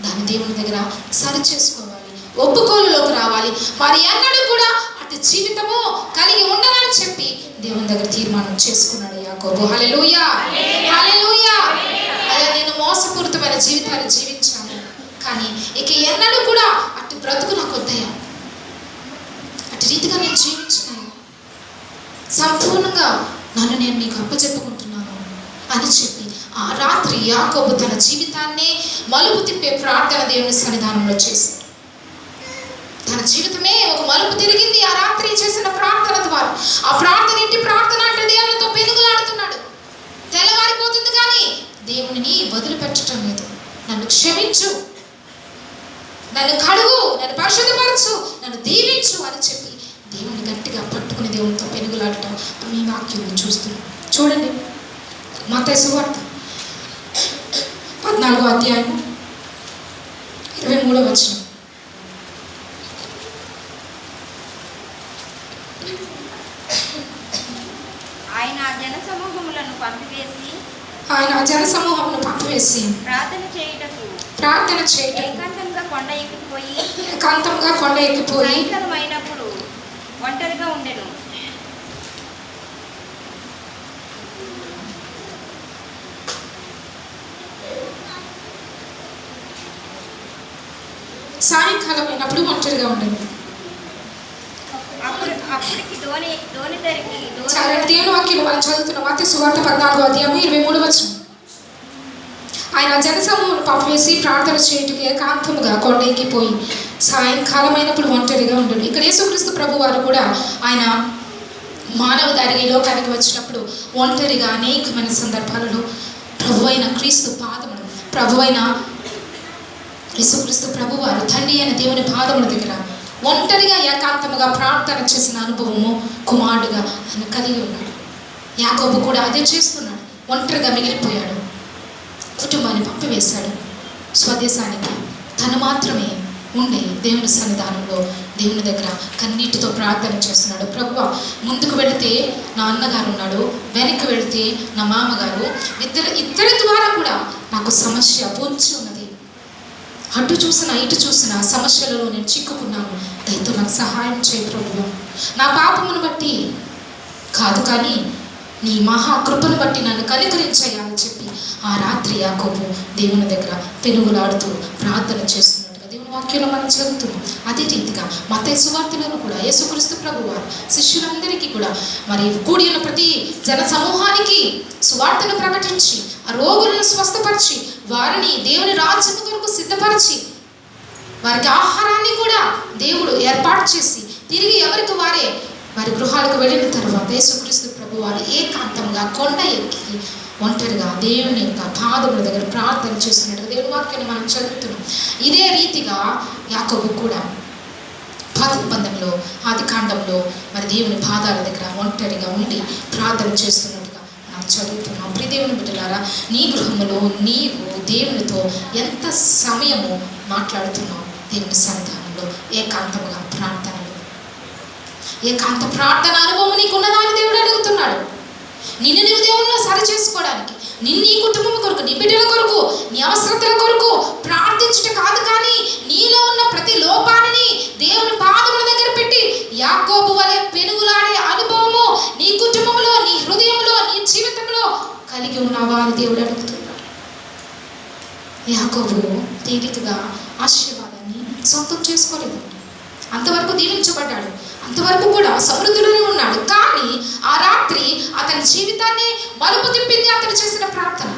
దాన్ని దేవుని దగ్గర సరి చేసుకోవాలి, ఒప్పుకోలులోకి రావాలి. మరి ఎన్నడూ కూడా అటు జీవితము కలిగి ఉండనని చెప్పి దేవుని దగ్గర తీర్మానం చేసుకున్నాడు యాకోబు. హల్లెలూయా, హల్లెలూయా. అలా నేను మోసపూరితమైన జీవితాన్ని జీవించాను, కానీ ఇక ఎన్నడూ కూడా అటు బ్రతుకు నాకు వద్దయ్యా, అటు రీతిగా నేను జీవించినాను, సంపూర్ణంగా నన్ను నేను నీకు అప్పచెప్పుకుంటున్నాను అని చెప్పి ఆ రాత్రి యాకోబు తన జీవితాన్ని మలుపు తిప్పే ప్రార్థన దేవుని సన్నిధానంలో చేశాడు. తన జీవితమే ఒక మలుపు తిరిగింది ఆ రాత్రి చేసిన ప్రార్థన ద్వారా. ఆ ప్రార్థన ఏంటి? ప్రార్థన అంటే దేవునితో పెనుగులాడుతున్నాడు. తెల్లవారిపోతుంది కానీ దేవునిని వదిలిపెట్టడం లేదు. నన్ను క్షమించు, నన్ను కడుగు, నన్ను పరిశుద్ధపరచు, నన్ను దీవించు అని చెప్పి దేవుని గట్టిగా పట్టుకుని దేవునితో పెనుగులాడటం మీ వాక్యం చూస్తున్నాం. చూడండి, మత్తయి సువార్త 14వ అధ్యాయం 23వ వచనం. ఆయన జనసమూహములను పంపివేసి ప్రార్థన చేయుటకు ఏకాంతంగా కొండ ఎక్కిపోయి సాయంకాలమైనప్పుడు ఒంటరిగా ఉండెను. సాయంకాలమైనప్పుడు ఒంటరిగా ఉండను. అప్పటికి దోణి ధరికి దేవుని వాక్యం మనం చదువుతున్న మత్తయి సువార్త 14వ అధ్యాయం 23వ వచనం. ఆయన జనసమూహమును పంపివేసి ప్రార్థన చేయుటకు ఏకాంతముగా కొండ ఎక్కిపోయి సాయంకాలమైనప్పుడు ఒంటరిగా ఉండడు. ఇక్కడ యేసుక్రీస్తు ప్రభు వారు కూడా ఆయన మానవ దారిగా ఈ లోకానికి వచ్చినప్పుడు ఒంటరిగా అనేకమైన సందర్భాలలో ప్రభువైన క్రీస్తు పాదములు, ప్రభువైన యేసుక్రీస్తు ప్రభు వారు తండ్రి అయిన దేవుని పాదముల దగ్గర ఒంటరిగా ఏకాంతముగా ప్రార్థన చేసిన అనుభవము కుమారుడుగా ఆయన కలిగి ఉన్నాడు. యాకోబు కూడా అదే చేస్తున్నాడు. ఒంటరిగా మిగిలిపోయాడు, కుటుంబాన్ని పంపివేశాడు స్వదేశానికి. తను మాత్రమే ఉండి దేవుని సన్నిధానంలో దేవుని దగ్గర కన్నీటితో ప్రార్థన చేస్తున్నాడు. ప్రభువా, ముందుకు వెళితే నా అన్నగారు ఉన్నాడు, వెనక్కి వెళితే నా మామగారు, ఇద్దరి ద్వారా కూడా నాకు సమస్య పొంచి ఉన్నది. అటు చూసినా ఇటు చూసినా సమస్యలలో నేను చిక్కుకున్నాను. దయతో నాకు సహాయం చేయి ప్రభువా. నా పాపమును బట్టి కాదు, కానీ నీ మహాకృపను బట్టి నన్ను కనికరించాయని చెప్పి ఆ రాత్రి యాకోబు దేవుని దగ్గర పెనుగులాడుతూ ప్రార్థన చేస్తున్నట్టుగా దేవుని వాక్యంలో మనం చదువుతున్నాం. అదే రీతిగా మత్తయి సువార్తలను కూడా యేసుక్రీస్తు ప్రభువారు శిష్యులందరికీ కూడా మరి కూడి ఉన్న ప్రతి జన సమూహానికి సువార్తను ప్రకటించి ఆ రోగులను స్వస్థపరిచి వారిని దేవుని రాజ్యం కొరకు సిద్ధపరిచి వారికి ఆహారాన్ని కూడా దేవుడు ఏర్పాటు చేసి తిరిగి ఎవరికి వారే వారి గృహాలకు వెళ్ళిన తర్వాత యేసుక్రీస్తు ప్రభు వారు ఏకాంతంగా కొండ ఎక్కి ఒంటరిగా దేవుని యొక్క పాదముల దగ్గర ప్రార్థన చేస్తున్నట్టుగా దేవుని వాక్యాన్ని మనం చదువుతున్నాం. ఇదే రీతిగా యాకోబు కూడా పాత నిబంధనలో ఆది కాండంలో మరి దేవుని పాదాల దగ్గర ఒంటరిగా ఉండి ప్రార్థన చేస్తున్నట్టుగా మనం మనం చదువుతున్నాం. ప్రియ దేవుని బిడ్డలారా, నీ గృహములో నీవు దేవునితో ఎంత సమయము మాట్లాడుతున్నావు? దేవుని సన్నిధానంలో ఏకాంతముగా ప్రార్థనలో, ఏకాంత ప్రార్థన అనుభవం నీకున్నదా అని దేవుడు అడుగుతున్నాడు. నిన్ను నీవు దేవునిలో సరి చేసుకోవడానికి, నిన్ను నీ కుటుంబం కొరకు, నీ బిడ్డల కొరకు, నీ అవసరతల కొరకు ప్రార్థించుట కాదు, కానీ నీలో ఉన్న ప్రతి లోపాన్ని దేవుని పాదముల దగ్గర పెట్టి యాకోబు వలె పెనుగులాడే అనుభవము నీ కుటుంబంలో, నీ హృదయంలో, నీ జీవితంలో కలిగి ఉన్నావా అని దేవుడు అడుగుతున్నాడు. యాకోబు తేలికగా ఆశీర్వాదాన్ని సొంతం చేసుకోలేదు. అంతవరకు దీవించబడ్డాడు, అంతవరకు కూడా సమృద్ధిలోనే ఉన్నాడు. కానీ ఆ రాత్రి అతని జీవితాన్ని మలుపు తిప్పింది అతడు చేసిన ప్రార్థన.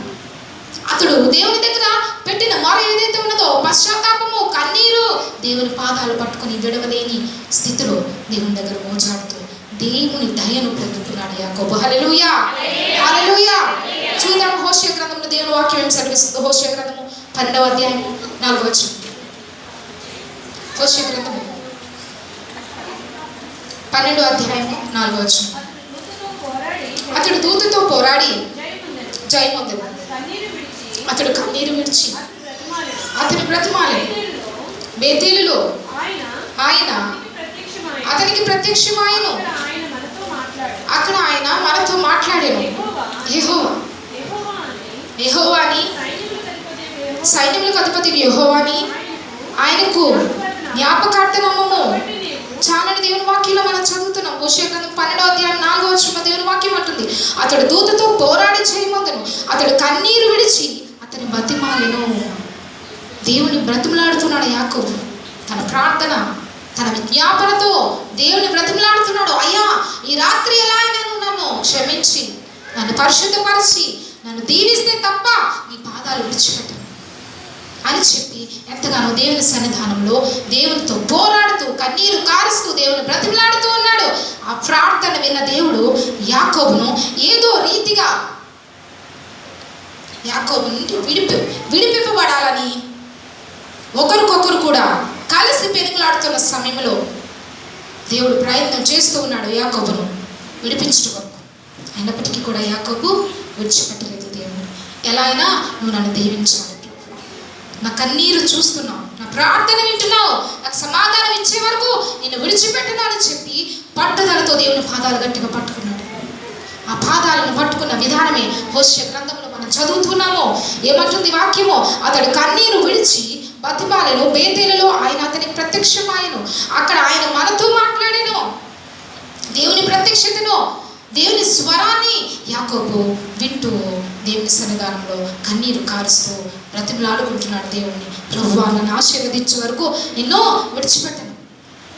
అతడు దేవుని దగ్గర పెట్టిన మొర ఏదైతే ఉన్నదో, పశ్చాత్తాపము, కన్నీరు, దేవుని పాదాలు పట్టుకొని విడవలేని స్థితిలో దేవుని దగ్గర మోజాడుతూ దేవుని దయను పొందుకున్నాడు యాకోబు. హల్లెలూయా, హల్లెలూయా. చూద్దాం హోషేయ గ్రంథంలో దేవుని వాక్యం ఏం సెలవిస్తుందో. హోషేయ గ్రంథము 12వ అధ్యాయము 4వ వచనం. హోషేయ గ్రంథము 12వ అధ్యాయము 4వ వచనం. అతడు దూతతో పోరాడి జయమొందెను. అతడు కన్నీరు విడిచి అతని బ్రతిమాలెను. బేతేలులో ఆయన అతనికి ప్రత్యక్షమాయెను. అక్కడ ఆయన మనతో మాట్లాడాను. యెహోవాని, సైన్యములకు అధిపతి యెహోవాని ఆయనకు జ్ఞాపకార్థమము చాలని దేవుని వాక్యంలో మనం చదువుతున్నాం. హోషేయ గ్రంథం 12వ అధ్యాయం 4వ వచనంలో దేవుని వాక్యం అంటుంది, అతడు దూతతో పోరాడి జయమొందెను. అతడు కన్నీరు విడిచి అతని బతిమాలెను. దేవుని బ్రతిమలాడుతున్నాడు యాకోబు. తన ప్రార్థన, తన విజ్ఞాపనతో దేవుని బ్రతిమలాడుతున్నాడు. అయ్యా, ఈ రాత్రి ఎలా అయినా నన్ను క్షమించి, నన్ను పరిశుద్ధపరిచి, నన్ను దీవిస్తే తప్ప నీ పాదాలు విడిచిపెట్టను అని చెప్పి ఎంతగానో దేవుని సన్నిధానంలో దేవునితో పోరాడుతూ, కన్నీరు కారుస్తూ, దేవుని బ్రతిమలాడుతూ ఉన్నాడు. ఆ ప్రార్థన విన్న దేవుడు యాకోబును ఏదో రీతిగా యాకోబు నుండి విడిపింపబడాలని ఒకరికొకరు కూడా కలిసి పెనుగులాడుతున్న సమయంలో దేవుడు ప్రయత్నం చేస్తూ ఉన్నాడు యాకోబును విడిపించడం వరకు. అయినప్పటికీ కూడా యాకోబు విడిచిపెట్టలేదు. దేవుడు ఎలా అయినా నువ్వు నన్ను దీవించాలి, నా కన్నీరు చూస్తున్నావు, నా ప్రార్థన వింటున్నావు, నాకు సమాధానం ఇచ్చే వరకు నేను విడిచిపెట్టను అని చెప్పి పట్టుదలతో దేవుని పాదాలు గట్టిగా పట్టుకున్నాడు. ఆ పాదాలను పట్టుకున్న విధానమే హోషేయ గ్రంథంలో మనం చదువుతున్నాము. ఏమంటుంది వాక్యము? అతడు కన్నీరు విడిచి బతిమాలెను. బేతేలులో ఆయన అతనికి ప్రత్యక్షమాయెను. అక్కడ ఆయన మనతో మాట్లాడెను. దేవుని ప్రత్యక్షతను, దేవుని స్వరాన్ని యాకోబు వింటూ దేవుని సన్నిధానంలో కన్నీరు కారుస్తూ బ్రతిమలాడుకుంటున్నాడు దేవుణ్ణి. ప్రభువా, నన్ను ఆశీర్వదించే వరకు ఎన్నో విడిచిపెట్టను,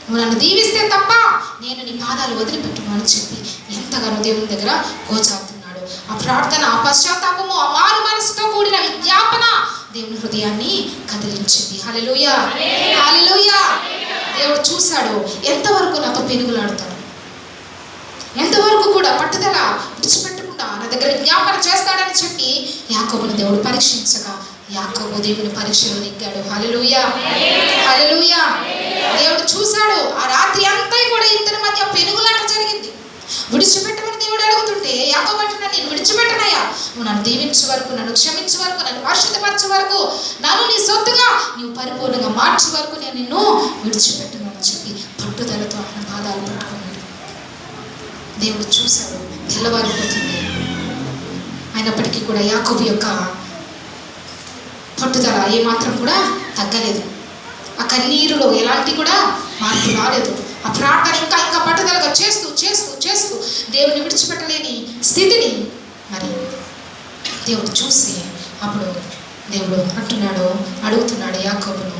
నువ్వు నన్ను దీవిస్తే తప్ప నేను నీ పాదాలు వదిలిపెట్టును అని చెప్పి ఎంతగానో దేవుని దగ్గర గోచారుతున్నాడు. ఆ ప్రార్థన, ఆ పశ్చాత్తాపము, ఆ మారు మనసుతో కూడిన విజ్ఞాపన దేవుని హృదయాన్ని కదిలించింది. హల్లెలూయా, హల్లెలూయా. దేవుడు చూశాడు ఎంతవరకు నాతో పెనుగులాడుతాడు, ఎంతవరకు కూడా పట్టుదల విడిచిపెట్టకుండా నా దగ్గర విజ్ఞాపన చేస్తాడని చెప్పి యాకోబును దేవుడు పరీక్షించగా యాకోబు దేవుని పరీక్షలో నెగ్గాడు. హల్లెలూయా, హల్లెలూయా. దేవుడు చూశాడు. ఆ రాత్రి అంతా కూడా ఇద్దరి మధ్య పెనుగులాట జరిగింది. విడిచిపెట్టమని దేవుడు అడుగుతుంటే యాకోబు అంటున్నాడు, నేను విడిచిపెట్టనయ్యా, నువ్వు నన్ను దీవించే వరకు, నన్ను క్షమించే వరకు, నన్ను పరిశుద్ధపరచే వరకు, నన్ను నీ సొత్తుగా నీవు పరిపూర్ణంగా మార్చే వరకు నేను నిన్ను విడిచిపెట్టను అని చెప్పి పట్టుదలతో ఆయన పాదాలు పట్టుకున్నాడు. దేవుడు చూశాడు, తెల్లవారిపోతుంది. అయినప్పటికీ కూడా యాకోబు యొక్క పట్టుదల ఏమాత్రం కూడా తగ్గలేదు. ఆ కన్నీరులో ఎలాంటి కూడా మార్పు రాలేదు. ఆ ప్రార్థన ఇంకా ఇంకా పట్టుదలగా చేస్తూ చేస్తూ చేస్తూ దేవుడిని విడిచిపెట్టలేని స్థితిని మరి దేవుడు చూసి అప్పుడు దేవుడు అడుగుతున్నాడు యాకోబును,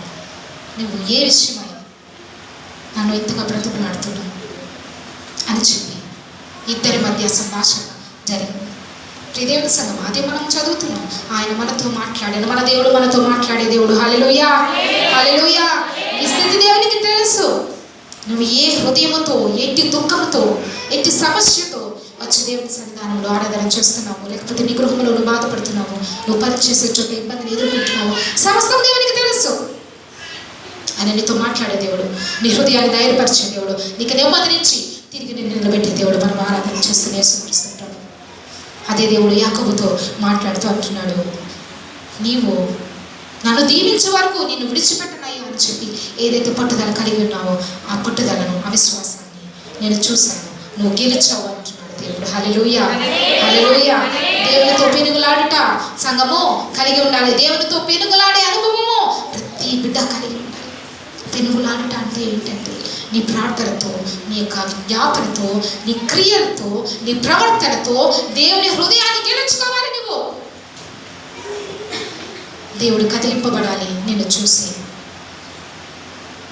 నువ్వు ఏ విషయమై నన్ను ఇంతగా బ్రతుకులాడుతున్నావు అని చెప్పి ఇద్దరి మధ్య సంభాషణ జరిగింది. దేవుడి సంఘం అదే మనం చదువుతున్నాం. ఆయన మనతో మాట్లాడాడు, మన దేవుడు మనతో మాట్లాడే దేవుడు. హల్లెలూయా, హల్లెలూయా. ఈ స్థితి దేవునికి తెలుసు. నువ్వు ఏ హృదయముతో, ఎట్టి దుఃఖంతో, ఎట్టి సమస్యతో వచ్చి దేవుని సన్నిధానంలో ఆరాధన చేస్తున్నావు, లేకపోతే నీ గృహంలో నువ్వు బాధపడుతున్నావు, నువ్వు పని చేసే చోట ఇబ్బందిని ఎదుర్కొంటున్నావు, సమస్తం దేవునికి తెలుసు. ఆయన నీతో మాట్లాడే దేవుడు, నీ హృదయాన్ని ధైర్యపరిచే దేవుడు, నీకు నెమ్మదినిచ్చి తిరిగి నిన్ను నిలబెట్టే దేవుడు. మనం ఆరాధన చేస్తూనే స్మరిస్తుంటాడు. అదే అదే దేవుడు యాకోబుతో మాట్లాడుతూ అంటున్నాడు, నీవు నన్ను దీవించే వరకు నిన్ను విడిచిపెట్టనయ్యా అని చెప్పి ఏదైతే పట్టుదల కలిగి ఉన్నావో ఆ పట్టుదలను, ఆ విశ్వాసాన్ని నేను చూశాను, నువ్వు గెలిచావు అంటున్నాడు దేవుడు. హల్లెలూయా, హల్లెలూయా. దేవునితో పెనుగులాడుట సంఘము కలిగి ఉండాలి. దేవునితో పెనుగులాడే అనుభవము ప్రతి బిడ్డ కలిగి ఉండాలి. పెనుగులాడుట అంటే ఏంటంటే నీ ప్రార్థనతో, నీ యొక్క జ్ఞాపనతో, నీ క్రియలతో, నీ ప్రవర్తనతో దేవుని హృదయాన్ని గెలుచుకోవాలి. నువ్వు దేవుడు కదిలింపబడాలి నిన్ను చూసి.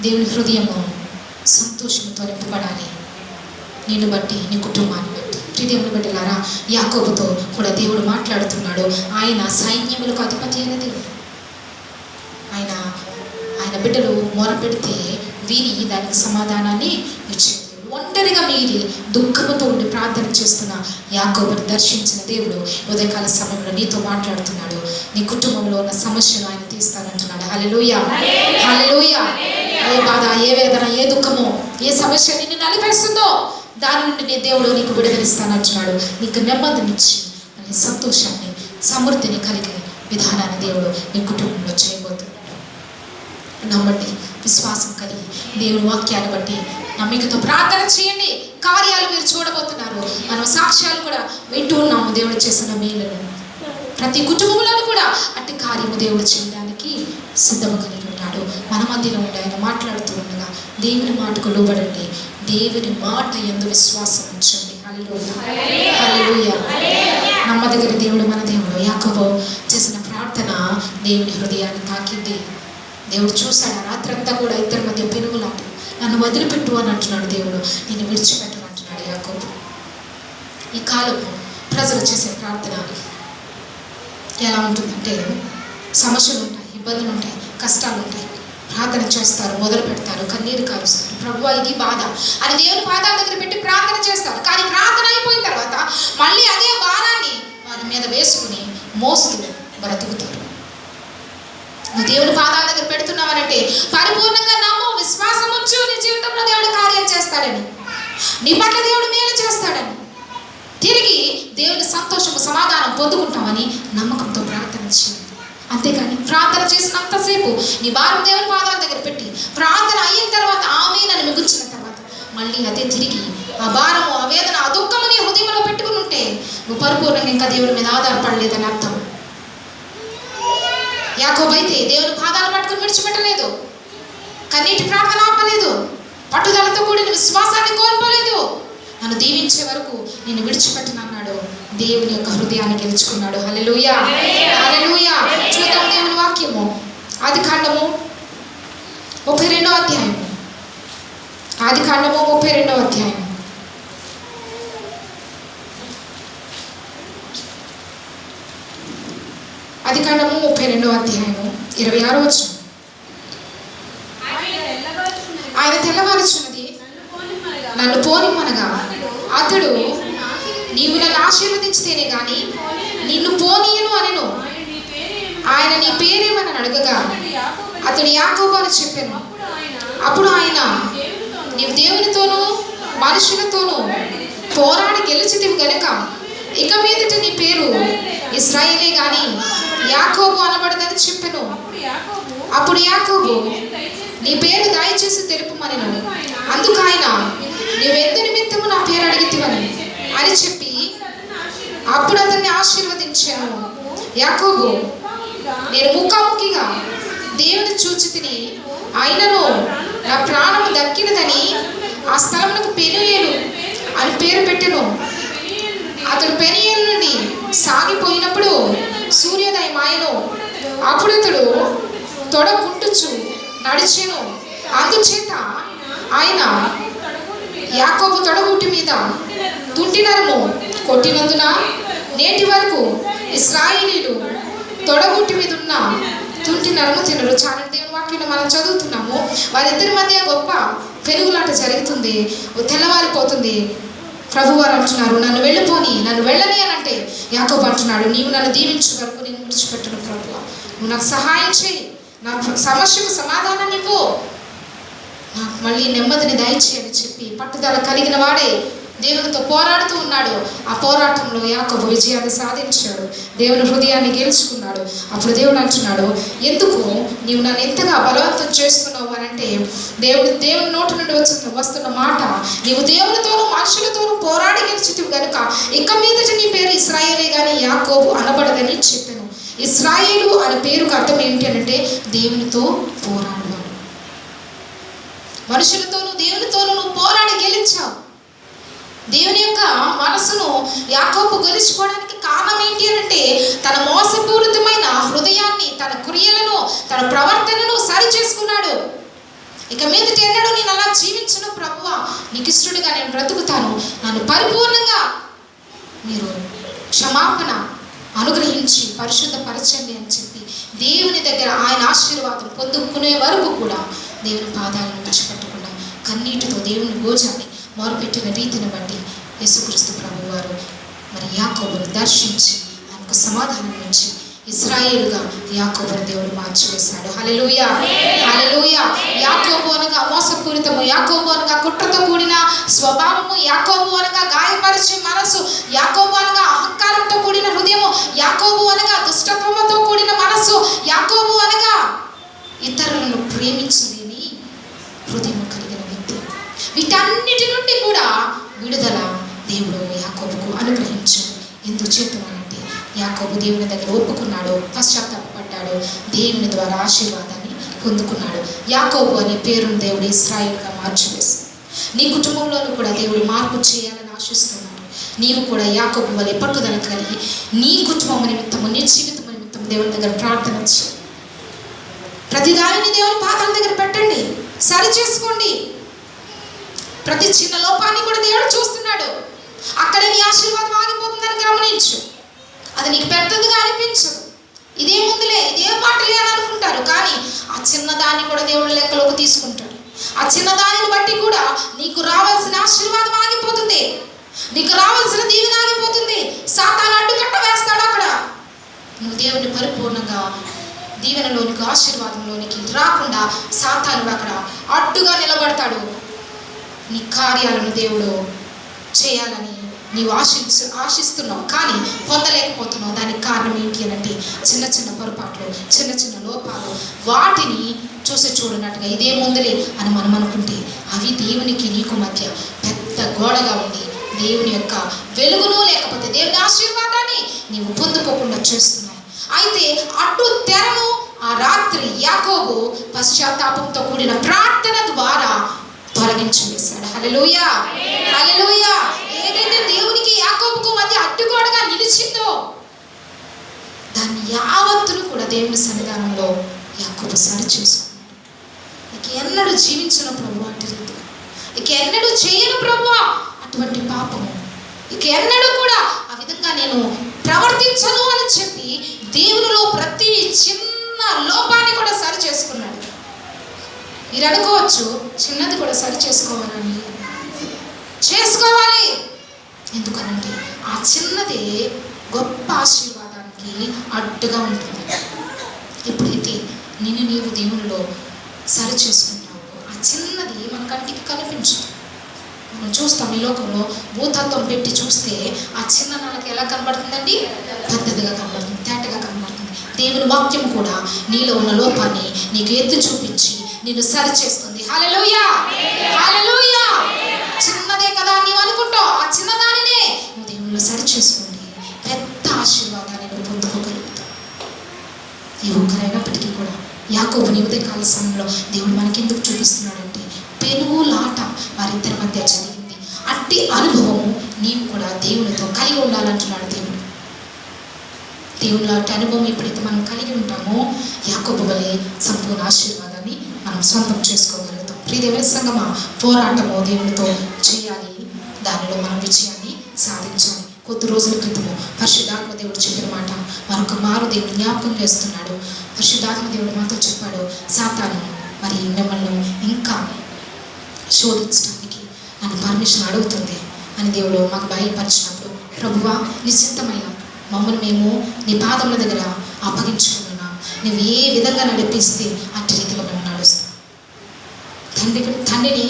దేవుని హృదయము సంతోషంతో నింపబడాలి నిన్ను బట్టి, నీ కుటుంబాన్ని బట్టి. దేవుని బిడ్డలారా, యాకోబుతో కూడా దేవుడు మాట్లాడుతున్నాడు. ఆయన సైన్యములకు అధిపతి అయిన దేవుడు. ఆయన బిడ్డలు మొరపెడితే విని దానికి సమాధానాన్ని ఇచ్చేది. ఒంటరిగా మీరి దుఃఖముతో ఉండి ప్రార్థన చేస్తున్న యాకోబుని దర్శించిన దేవుడు ఉదయకాల సమయంలో నీతో మాట్లాడుతున్నాడు. నీ కుటుంబంలో ఉన్న సమస్యను ఆయన తీస్తానంటున్నాడు. హల్లెలూయా, హల్లెలూయా. ఏ బాధ, ఏ వేదన, ఏ దుఃఖమో, ఏ సమస్య నిన్ను నలిపేస్తుందో దాని నుండి నీ దేవుడు నీకు విడుదలిస్తానంటున్నాడు. నీకు నెమ్మదినిచ్చి నీ సంతోషాన్ని, సమృద్ధిని కలిగే విధానాన్ని దేవుడు నీ కుటుంబంలో చేయబోతున్నాడు. నమ్మండి, విశ్వాసం కలిగి దేవుని వాక్యాన్ని బట్టి నమ్మికతో ప్రార్థన చేయండి. కార్యాలు మీరు చూడబోతున్నారు. మనం సాక్ష్యాలు కూడా వింటూ ఉన్నాము. దేవుడు చేసిన మేలును ప్రతి కుటుంబంలో కూడా అట్టి కార్యము దేవుడు చేయడానికి సిద్ధము కలిగి ఉన్నాడు. మన మధ్యలో ఉండి ఆయన మాట్లాడుతూ ఉండగా దేవుని మాటకు లోబడండి. దేవుని మాట యందు విశ్వాసం ఉంచండి. హల్లెలూయా, హల్లెలూయా. నమ్మదగిన దేవుడు మన దేవుడు. యాకోబు చేసిన ప్రార్థన దేవుని హృదయాన్ని తాకింది. దేవుడు చూశాడు. రాత్రంతా కూడా ఇద్దరి మధ్య పెనుగులాట. నన్ను వదిలిపెట్టు అని అంటున్నాడు దేవుడు, నేను విడిచిపెట్టను అంటున్నాడు యాకోబు. ఈ కాలపు ప్రజలు చేసే ప్రార్థన ఎలా ఉంటుందంటే, సమస్యలు ఉంటాయి, ఇబ్బందులు ఉంటాయి, కష్టాలు ఉంటాయి. ప్రార్థన చేస్తారు, మొదలు పెడతారు, కన్నీరు కారుస్తారు, ప్రభువా ఇది బాధ అని దేవుని పాదాల దగ్గర పెట్టి ప్రార్థన చేస్తారు. కానీ ప్రార్థన అయిపోయిన తర్వాత మళ్ళీ అదే భారాన్ని వారి మీద వేసుకుని మోస్తూ బ్రతుకుతారు. నువ్వు దేవుని పాదాల దగ్గర పెడుతున్నావనంటే పరిపూర్ణంగా నమ్ము, విశ్వాసం ఉంచు. నీ జీవితంలో దేవుడు కార్యం చేస్తాడని, నీ పట్ల దేవుడు మేలు చేస్తాడని, తిరిగి దేవుని సంతోషము, సమాధానం పొందుకుంటామని నమ్మకంతో ప్రార్థన చేయండి. అంతేకాని ప్రార్థన చేసినంతసేపు నీ భారం దేవుని పాదాల దగ్గర పెట్టి ప్రార్థన అయిన తర్వాత ఆమేనని మిగుల్చిన తర్వాత మళ్ళీ అదే తిరిగి ఆ భారము, ఆ వేదన, ఆ దుఃఖము నీ హృదయంలో పెట్టుకుని ఉంటే నువ్వు పరిపూర్ణంగా ఇంకా దేవుని మీద ఆధారపడలేదని అర్థం. యాకోబు అయితే దేవుని పాదాలు పట్టుకుని విడిచిపెట్టలేదు, కన్నీటి ప్రార్థన ఆపలేదు, పట్టుదలతో కూడిన విశ్వాసాన్ని కోల్పోలేదు. నన్ను దీవించే వరకు నేను విడిచిపెట్టనన్నాడు. దేవుని యొక్క హృదయాన్ని గెలుచుకున్నాడు. హల్లెలూయా, హల్లెలూయా. చూద్దాం దేవుని వాక్యము. ఆదికాండము 32వ అధ్యాయం. ఆదికాండము 32వ అధ్యాయం. ఆదికాండము 32వ అధ్యాయము 26వ వచనం. ఆయన తెల్లవారుచున్నది నన్ను పోనిమ్మనగా అతడు నీవు నన్ను ఆశీర్వదించితేనే గాని నిన్ను పోనీయను అనెను. ఆయన నీ పేరేమని అడగగా అతడు యాకోబు అని చెప్పాను. అప్పుడు ఆయన నీవు దేవునితోనూ మనుషులతోనూ పోరాడి గెలిచితివి గనుక ఇక మీదట నీ పేరు ఇశ్రాయేలే గాని యాకోబు అనబడదని చెప్పెను. అప్పుడు యాకోబు నీ పేరు దయచేసి తెలుపుమనెను. అందుకు ఆయన నీవెందు నిమిత్తము నా పేరు అడిగితివని అని చెప్పి అప్పుడు అతన్ని ఆశీర్వదించాను. యాకోబు నేను ముఖాముఖిగా దేవుని చూచి తిని ఆయనను నా ప్రాణము దక్కినదని ఆ స్థలమునకు పెనుయేలు అని పేరు పెట్టెను. అతడు పెనుయేలు నుండి సాగిపోయినప్పుడు సూర్యోదయం ఆయను. అప్పుడు అతడు తొడగుంటుచు నడిచెను. అందుచేత ఆయన యాకోబు తొడగుట్టి మీద తుంటినరము కొట్టినందున నేటి వరకు ఇశ్రాయేలీయులు తొడగుట్టి మీద ఉన్న తుంటి నరము తినరు. చాలా దేవుని వాక్యం మనం చదువుతున్నాము. వారిద్దరి మధ్య గొప్ప పెనుగులాట జరుగుతుంది, తెల్లవారిపోతుంది. ప్రభువారు అంటున్నారు నన్ను వెళ్ళిపోని, నన్ను వెళ్ళని అని అంటే యాకోబు అంటున్నాడు నీవు నన్ను దీవించు వరకు నేను విడిచిపెట్టను ప్రభువా, నువ్వు నాకు సహాయం చేయి, నా సమస్యకు సమాధానం ఇవ్వు, నాకు మళ్ళీ నెమ్మదిని దయచేయని చెప్పి పట్టుదల కలిగిన వాడే దేవునితో పోరాడుతూ ఉన్నాడు. ఆ పోరాటంలో యాకోబు విజయాన్ని సాధించాడు, దేవుని హృదయాన్ని గెలుచుకున్నాడు. అప్పుడు దేవుడు అంటున్నాడు, ఎందుకు నీవు నన్ను ఎంతగా బలవంతం చేస్తున్నావు అని అంటే, దేవుని నోటి నుండి వస్తున్న మాట, నీవు దేవునితోనూ మనుషులతోనూ పోరాడి గెలిచితివి కనుక ఇక మీదట నీ పేరు ఇశ్రాయేలే గాని యాకోబు అనబడదని చెప్పాను. ఇశ్రాయేలు అనే పేరుకు అర్థం ఏంటి అంటే దేవునితో పోరాడువాడు. మనుషులతోనూ దేవునితోనూ నువ్వు పోరాడి గెలిచావు. దేవుని యొక్క మనసును యాకోబు గెలుచుకోవడానికి కారణం ఏంటి అంటే, తన మోసపూరితమైన హృదయాన్ని, తన క్రియలను, తన ప్రవర్తనను సరి చేసుకున్నాడు. ఇక మీదట ఎన్నడూ నేను అలా జీవించను ప్రభువా, నీకు ఇష్టడుగా నేను బ్రతుకుతాను, నన్ను పరిపూర్ణంగా మీరు క్షమాపణ అనుగ్రహించి పరిశుద్ధపరచండి అని చెప్పి దేవుని దగ్గర ఆయన ఆశీర్వాదం పొందుకునే వరకు కూడా దేవుని పాదాలను విడిచిపెట్టకుండా కన్నీటితో దేవుని గోజాన్ని మొరుపెట్టిన రీతిని బట్టి యేసుక్రీస్తు ప్రభు వారు మరి యాకోబును దర్శించి ఆయనకు సమాధానం ఇచ్చి ఇశ్రాయేలుగా యాకోబును దేవుడు మార్చివేశాడు. హల్లెలూయా, హల్లెలూయా. యాకోబు అనగా మోసపూరితము, యాకోబు అనగా కుట్రతో కూడిన స్వభావము, యాకోబు అనగా గాయపరిచే మనసు, యాకోబు అనగా అహంకారంతో కూడిన హృదయము, యాకోబు అనగా దుష్టత్వముతో కూడిన మనసు, యాకోబు అనగా ఇతరులను ప్రేమించలేని హృదయం కలిగిన వ్యక్తి. వీటన్నిటి నుండి కూడా విడుదల దేవుడు యాకోబుకు అనుగ్రహించాడు. ఎందుచేతనంటే యాకోబు దేవుని దగ్గర ఒప్పుకున్నాడు, పశ్చాత్తాపడ్డాడు, దేవుని ద్వారా ఆశీర్వాదాన్ని పొందుకున్నాడు. యాకోబు అనే పేరును దేవుడు ఇశ్రాయేలుగా మార్చివేశాడు. నీ కుటుంబంలోనూ కూడా దేవుడు మార్పు చేయాలని ఆశిస్తున్నాడు. నీవు కూడా యాకోబు వలె పట్టుదల కలిగి నీ కుటుంబం నిమిత్తము, నీ జీవితం నిమిత్తము దేవుని దగ్గర ప్రార్థన చేయి. ప్రతిదానిని దేవుని పాదాల దగ్గర పెట్టండి, సరి చేసుకోండి. ప్రతి చిన్న లోపాన్ని కూడా దేవుడు చూస్తున్నాడు. అక్కడే నీ ఆశీర్వాదం ఆగిపోతుందని గమనించు. అది నీకు పెద్దదిగా అనిపించదు, ఇదేముందిలే, ఇదే మాటలే అని అనుకుంటారు. కానీ ఆ చిన్నదాన్ని కూడా దేవుడు లెక్కలోకి తీసుకుంటాడు. ఆ చిన్నదానిని బట్టి కూడా నీకు రావాల్సిన ఆశీర్వాదం ఆగిపోతుంది, నీకు రావాల్సిన దీవెన ఆగిపోతుంది. సాతాను అడ్డుకట్ట వేస్తాడు అక్కడ. నువ్వు దేవుని పరిపూర్ణంగా దీవెనలోనికి, ఆశీర్వాదంలోనికి రాకుండా సాతాను అక్కడ అడ్డుగా నిలబడతాడు. నీ కార్యాలను దేవుడు చేయాలని నీవు ఆశిస్తున్నావు, కానీ పొందలేకపోతున్నావు. దానికి కారణం ఏంటి అని అంటే చిన్న చిన్న పొరపాట్లు, చిన్న చిన్న లోపాలు. వాటిని చూసి చూడనట్టుగా ఇదే ముందులే అని మనం అనుకుంటే అవి దేవునికి నీకు మధ్య పెద్ద గోడగా ఉంది. దేవుని యొక్క వెలుగును లేకపోతే దేవుని ఆశీర్వాదాన్ని నీవు పొందుకోకుండా చేస్తున్నాయి. అయితే అడ్డు తెరను ఆ రాత్రి యాకోబు పశ్చాత్తాపంతో కూడిన ప్రార్థన ద్వారా తొలగించి వేశాడు. హల్లెలూయా, హల్లెలూయా. ఏదైతే దేవునికి యాకోబుకు మధ్య అడ్డుగోడగా నిలిచిందో దాన్ని యావత్తును కూడా దేవుని సన్నిధానంలో యాకోబు సరి చేసుకున్నాడు. ఇక ఎన్నడూ జీవించను ప్రభు అటు రీతిగా, ఇక ఎన్నడూ చేయను ప్రభు అటువంటి పాపము, ఇక ఎన్నడూ కూడా ఆ విధంగా నేను ప్రవర్తించను అని చెప్పి దేవునిలో ప్రతి చిన్న లోపాన్ని కూడా సరి చేసుకున్నాడు. మీరు అనుకోవచ్చు, చిన్నది కూడా సరి చేసుకోవాలని. చేసుకోవాలి. ఎందుకనంటే ఆ చిన్నదే గొప్ప ఆశీర్వాదానికి అడ్డుగా ఉంటుంది. ఎప్పుడైతే నిన్ను నీవు దేవునిలో సరి చేసుకుంటావో ఆ చిన్నది మన కంటికి కనిపించదు. మనం చూస్తాం ఈ లోకంలో భూతత్వం పెట్టి చూస్తే ఆ చిన్న నాళ్ళకి ఎలా కనబడుతుందండి? పెద్దదిగా కనబడుతుంది, తేటగా కనబడుతుంది. దేవుని వాక్యం కూడా నీలో ఉన్న లోపాన్ని నీకు ఎత్తి చూపించి నిన్ను సరి చేస్తుంది. హల్లెలూయా, హల్లెలూయా. చిన్నదే కదా నీవు అనుకుంటావు, ఆ చిన్నదానినే నువ్వు దేవునిలో సరి చేసుకోండి, పెద్ద ఆశీర్వాదాన్ని నువ్వు పొందుకోగలుగుతావు. ఈ ఒక్కరైనప్పటికీ కూడా యాకోబుని ఉదయకాల సమయంలో దేవుడు మనకెందుకు చూపిస్తున్నాడంటే పెనుగులాట వారిద్దరి మధ్య జరిగింది. అట్టి అనుభవం నీవు కూడా దేవునితో కలిగి ఉండాలంటున్నాడు దేవుడు. దేవుని అట్టి అనుభవం ఎప్పుడైతే మనం కలిగి ఉంటామో యాకోబు వలె సంపూర్ణ ఆశీర్వాదాన్ని మనం సొంతం చేసుకోగలుగుతాం. ప్రియ దేవుని సంగమా, పోరాటము దేవునితో చేయాలి, దానిలో మనం విజయాన్ని సాధించాలి. కొద్ది రోజుల క్రితము పరిశుద్ధాత్మ దేవుడు చెప్పిన మాట మరొక మారు దేవుడు జ్ఞాపకం చేస్తున్నాడు. పరిశుద్ధాత్మ దేవుడు మాతో చెప్పాడు, సాతాను మరి మిమ్మల్ని ఇంకా శోధించడానికి నన్ను పర్మిషన్ అడుగుతుంది అని దేవుడు మాకు బయలుపరిచినప్పుడు, ప్రభువా నిశ్చితమైన మమ్మల్ని మేము నీ పాదముల దగ్గర అప్పగించుకున్నాం, నువ్వు ఏ విధంగా నడిపిస్తే అట్టి రీతిగా మేము నడుస్తాం. తండ్రిని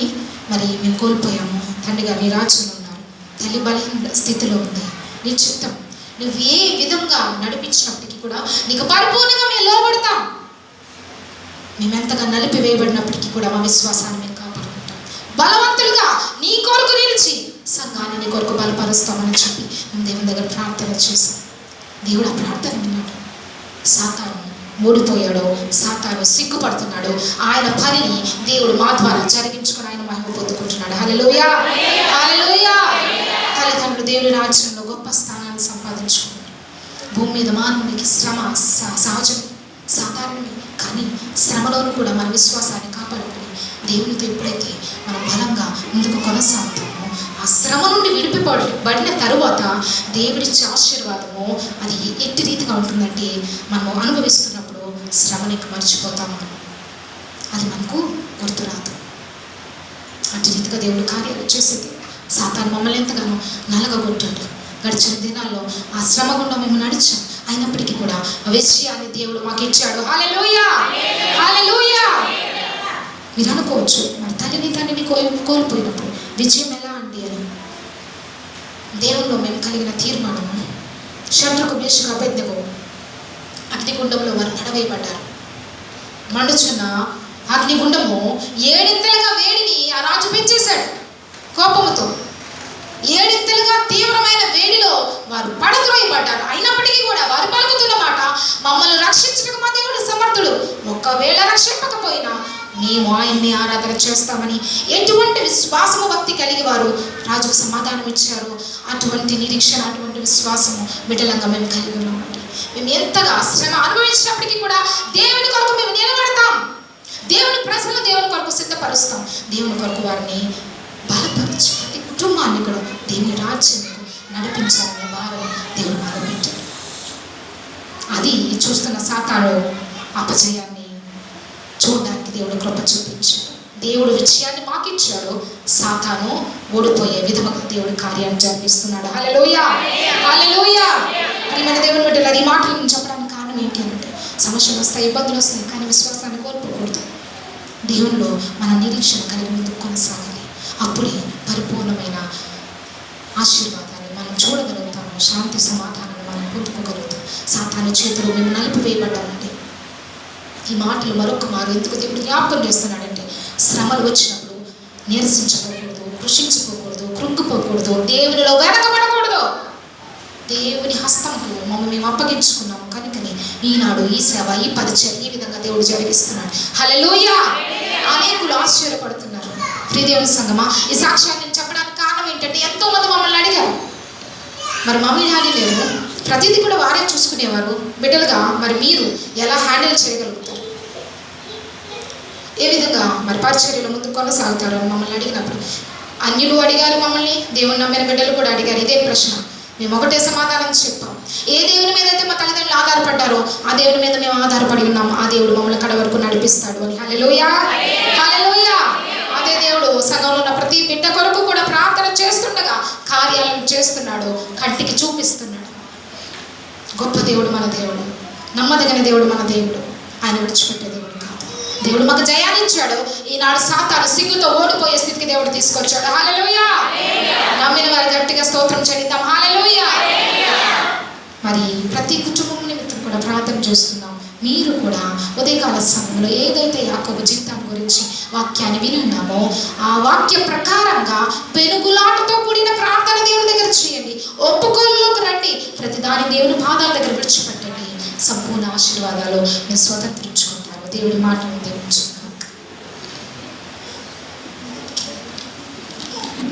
మరి మేము కోల్పోయాము, తండ్రిగా నీ రాజ్యంలో ఉన్నారు, తల్లి బలహీన స్థితిలో ఉంది, నీ చిత్తం నువ్వు ఏ విధంగా నడిపించినప్పటికీ కూడా నీకు పరిపూర్ణంగా మేము లోబడతాం. మేమెంతగా నలిపివేయబడినప్పటికీ కూడా మా విశ్వాసాన్ని మేము కాపాడుకుంటాం. బలవంతులుగా నీ కొరకు నిలిచి సంఘాన్ని నీ కొరకు బలపరుస్తామని చెప్పి మేము దేవుని దగ్గర ప్రార్థన చేశాం. దేవుడు ఆ ప్రార్థన విన్నాడు. సాతాను ఓడిపోయాడు, సాతాను సిగ్గుపడుతున్నాడు. ఆయన పనిని దేవుడు మా ద్వారా జరిగించుకొని ఆయన మహిమ పొందుకుంటున్నాడు. హల్లెలూయా, హల్లెలూయా. తల్లిదండ్రులు దేవుని రాజ్యంలో గొప్ప స్థానాన్ని సంపాదించుకున్నారు. భూమి మీద మానవునికి శ్రమ సహజం, సాధారణమే. కానీ శ్రమలోనూ కూడా మన విశ్వాసాన్ని కాపాడుకుని దేవునితో ఎప్పుడైతే మనం బలంగా ముందుకు కొనసాగుతామో, ఆ శ్రమ నుండి విడిపబడిన తరువాత దేవుడిచ్చే ఆశీర్వాదము అది ఎట్టి రీతిగా ఉంటుందంటే, మనము అనుభవిస్తున్నప్పుడు శ్రమని మర్చిపోతాము, అది మనకు గుర్తురాదు. అట్టి రీతిగా దేవుడు కార్యాలు చేసేది. సాతాను మమ్మల్ని ఎంతగానో నలగగొట్టాడు. గడిచిన దినాల్లో ఆ శ్రమ గుండా మేము నడిచాం. అయినప్పటికీ కూడా విజయాన్ని దేవుడు మాకు ఇచ్చాడు. హల్లెలూయా, హల్లెలూయా. మీరు అనుకోవచ్చు, మరి తండ్రిని కోల్పోయినప్పుడు విజయం ఎలా అండి అని. దేవుల్లో మేము కలిగిన తీర్మానం, శత్రుకు మేషకు అబేద్నెగో అగ్నిగుండంలో వారు పడవేయబడ్డారు. మండుచున్న అగ్నిగుండము 7 ఇంతలుగా వేడిని ఆ రాజు పెంచేశాడు. కోపముతో 7 ఇంతలుగా తీవ్రమైన వేడిలో వారు పడద్రోయబడ్డారు. అయినప్పటికీ కూడా వారు పలుకుతున్న మాట, మమ్మల్ని రక్షించడానికి మా దేవుడు సమర్థుడు, ఒకవేళ రక్షింపకపోయినా మేము ఆయన్ని ఆరాధన చేస్తామని ఎటువంటి విశ్వాసము భక్తి కలిగి వారు రాజుకు సమాధానం ఇచ్చారు. అటువంటి నిరీక్షణ, అటువంటి విశ్వాసము బిడ్డలంగా మేము కలిగి ఉన్నామండి. మేము ఎంతగా శ్రమ అనుభవించినప్పటికీ కూడా దేవుని కొరకు మేము నిలబడతాం. దేవుని ప్రజలను దేవుని కొరకు సిద్ధపరుస్తాం. దేవుని కొరకు వారిని బలపరిచి ప్రతి కుటుంబాన్ని కూడా దేవుని రాజ్యంకు నడిపించాలనే భారం దేవుడు మాలో పెట్టాడు. అది చూస్తున్న సాతాను అపజయాన్ని చూడడానికి దేవుడు కృప చూపించాడు. దేవుడు విజయాన్ని మాకిచ్చాడు. సాతాను ఓడిపోయే విధముగా దేవుడు కార్యాన్ని జరిపిస్తున్నాడు. హల్లెలూయా, హల్లెలూయా. మరి మన దేవుని బిడ్డలు ఈ మాటలను చెప్పడానికి కారణం ఏంటి అంటే, సమస్యలు వస్తాయి, ఇబ్బందులు వస్తాయి, కానీ విశ్వాసాన్ని కోల్పోకూడదు. దేవునిలో మన నిరీక్షణ కలిగి ముందుకు కొనసాగాలి. అప్పుడే పరిపూర్ణమైన ఆశీర్వాదాన్ని మనం చూడగలుగుతాము. శాంతి సమాధానాన్ని మనం పొందుకోగలుగుతాం. సాతాను చేతులు మేము నలిపివేయబడ్డామండి. ఈ మాటలు మరొక మారు ఎందుకు దేవుడు జ్ఞాపకం చేస్తున్నాడంటే, శ్రమలు వచ్చినప్పుడు నిరసించుకోకూడదు, కృషించుకోకూడదు, కృంగిపోకూడదు, దేవునిలో వెనకబడకూడదు. దేవుని హస్తంకు మమ్మల్ని మేము అప్పగించుకున్నాము కనుకని ఈనాడు ఈ సేవ, ఈ పరిచయం ఈ విధంగా దేవుడు జరిగిస్తున్నాడు. హల్లెలూయా. అనేకులు ఆశ్చర్యపడుతున్నారు. ప్రియ దేవుని సంగమా, ఈ సాక్ష్యాన్ని నేను చెప్పడానికి కారణం ఏంటంటే, ఎంతో మంది మమ్మల్ని అడిగారు, మరి మమ్మీ డాడీ లేరు, ప్రతిదీ కూడా వారే చూసుకునేవారు, బిడ్డలుగా మరి మీరు ఎలా హ్యాండిల్ చేయగలుగుతారు, ఏ విధంగా మరి పరిచర్యలో ముందుకు కొనసాగుతారు అని మమ్మల్ని అడిగినప్పుడు, అన్యులు అడిగారు మమ్మల్ని, దేవుని నమ్మిన బిడ్డలు కూడా అడిగారు ఇదే ప్రశ్న. మేము ఒకటే సమాధానం చెప్పాం. ఏ దేవుని మీద అయితే మా తల్లిదండ్రులు ఆధారపడ్డారో ఆ దేవుని మీద మేము ఆధారపడి ఉన్నాం. ఆ దేవుడు మమ్మల్ని కడ వరకు నడిపిస్తాడు అని. హల్లెలూయా, హల్లెలూయా. అదే దేవుడు సంఘంలో ఉన్న ప్రతి బిడ్డ కొరకు కూడా ప్రార్థన చేస్తుండగా కార్యాలను చేస్తున్నాడు, కంటికి చూపిస్తున్నాడు. గొప్ప దేవుడు మన దేవుడు, నమ్మదగిన దేవుడు మన దేవుడు. ఆయన విడిచిపెట్టే దేవుడు కాదు. దేవుడు మాకు జయాన్ని ఇచ్చాడు. ఈనాడు సాతాను సిగ్గుతో ఓడిపోయే స్థితికి దేవుడు తీసుకొచ్చాడు. హల్లెలూయా. నమ్మిన వారి గట్టిగా స్తోత్రం చెల్లిద్దాం. హల్లెలూయా. మరి ప్రతి కుటుంబం నిమిత్తం కూడా ప్రార్థన చేస్తున్నాం. మీరు కూడా ఉదయకాల సమయంలో ఏదైతే యాకోబు జీవితం గురించి వాక్యాన్ని విని ఉన్నామో ఆ వాక్య ప్రకారంగా పెనుగులాటతో కూడిన ప్రార్థన దేవుని దగ్గర చేయండి. ఒప్పుకోలులోకి రండి. ప్రతిదాని దేవుని పాదాల దగ్గర విడిచిపెట్టండి. సంపూర్ణ ఆశీర్వాదాలు మీరు స్వతంత్రించుకుంటారు. దేవుడి మాట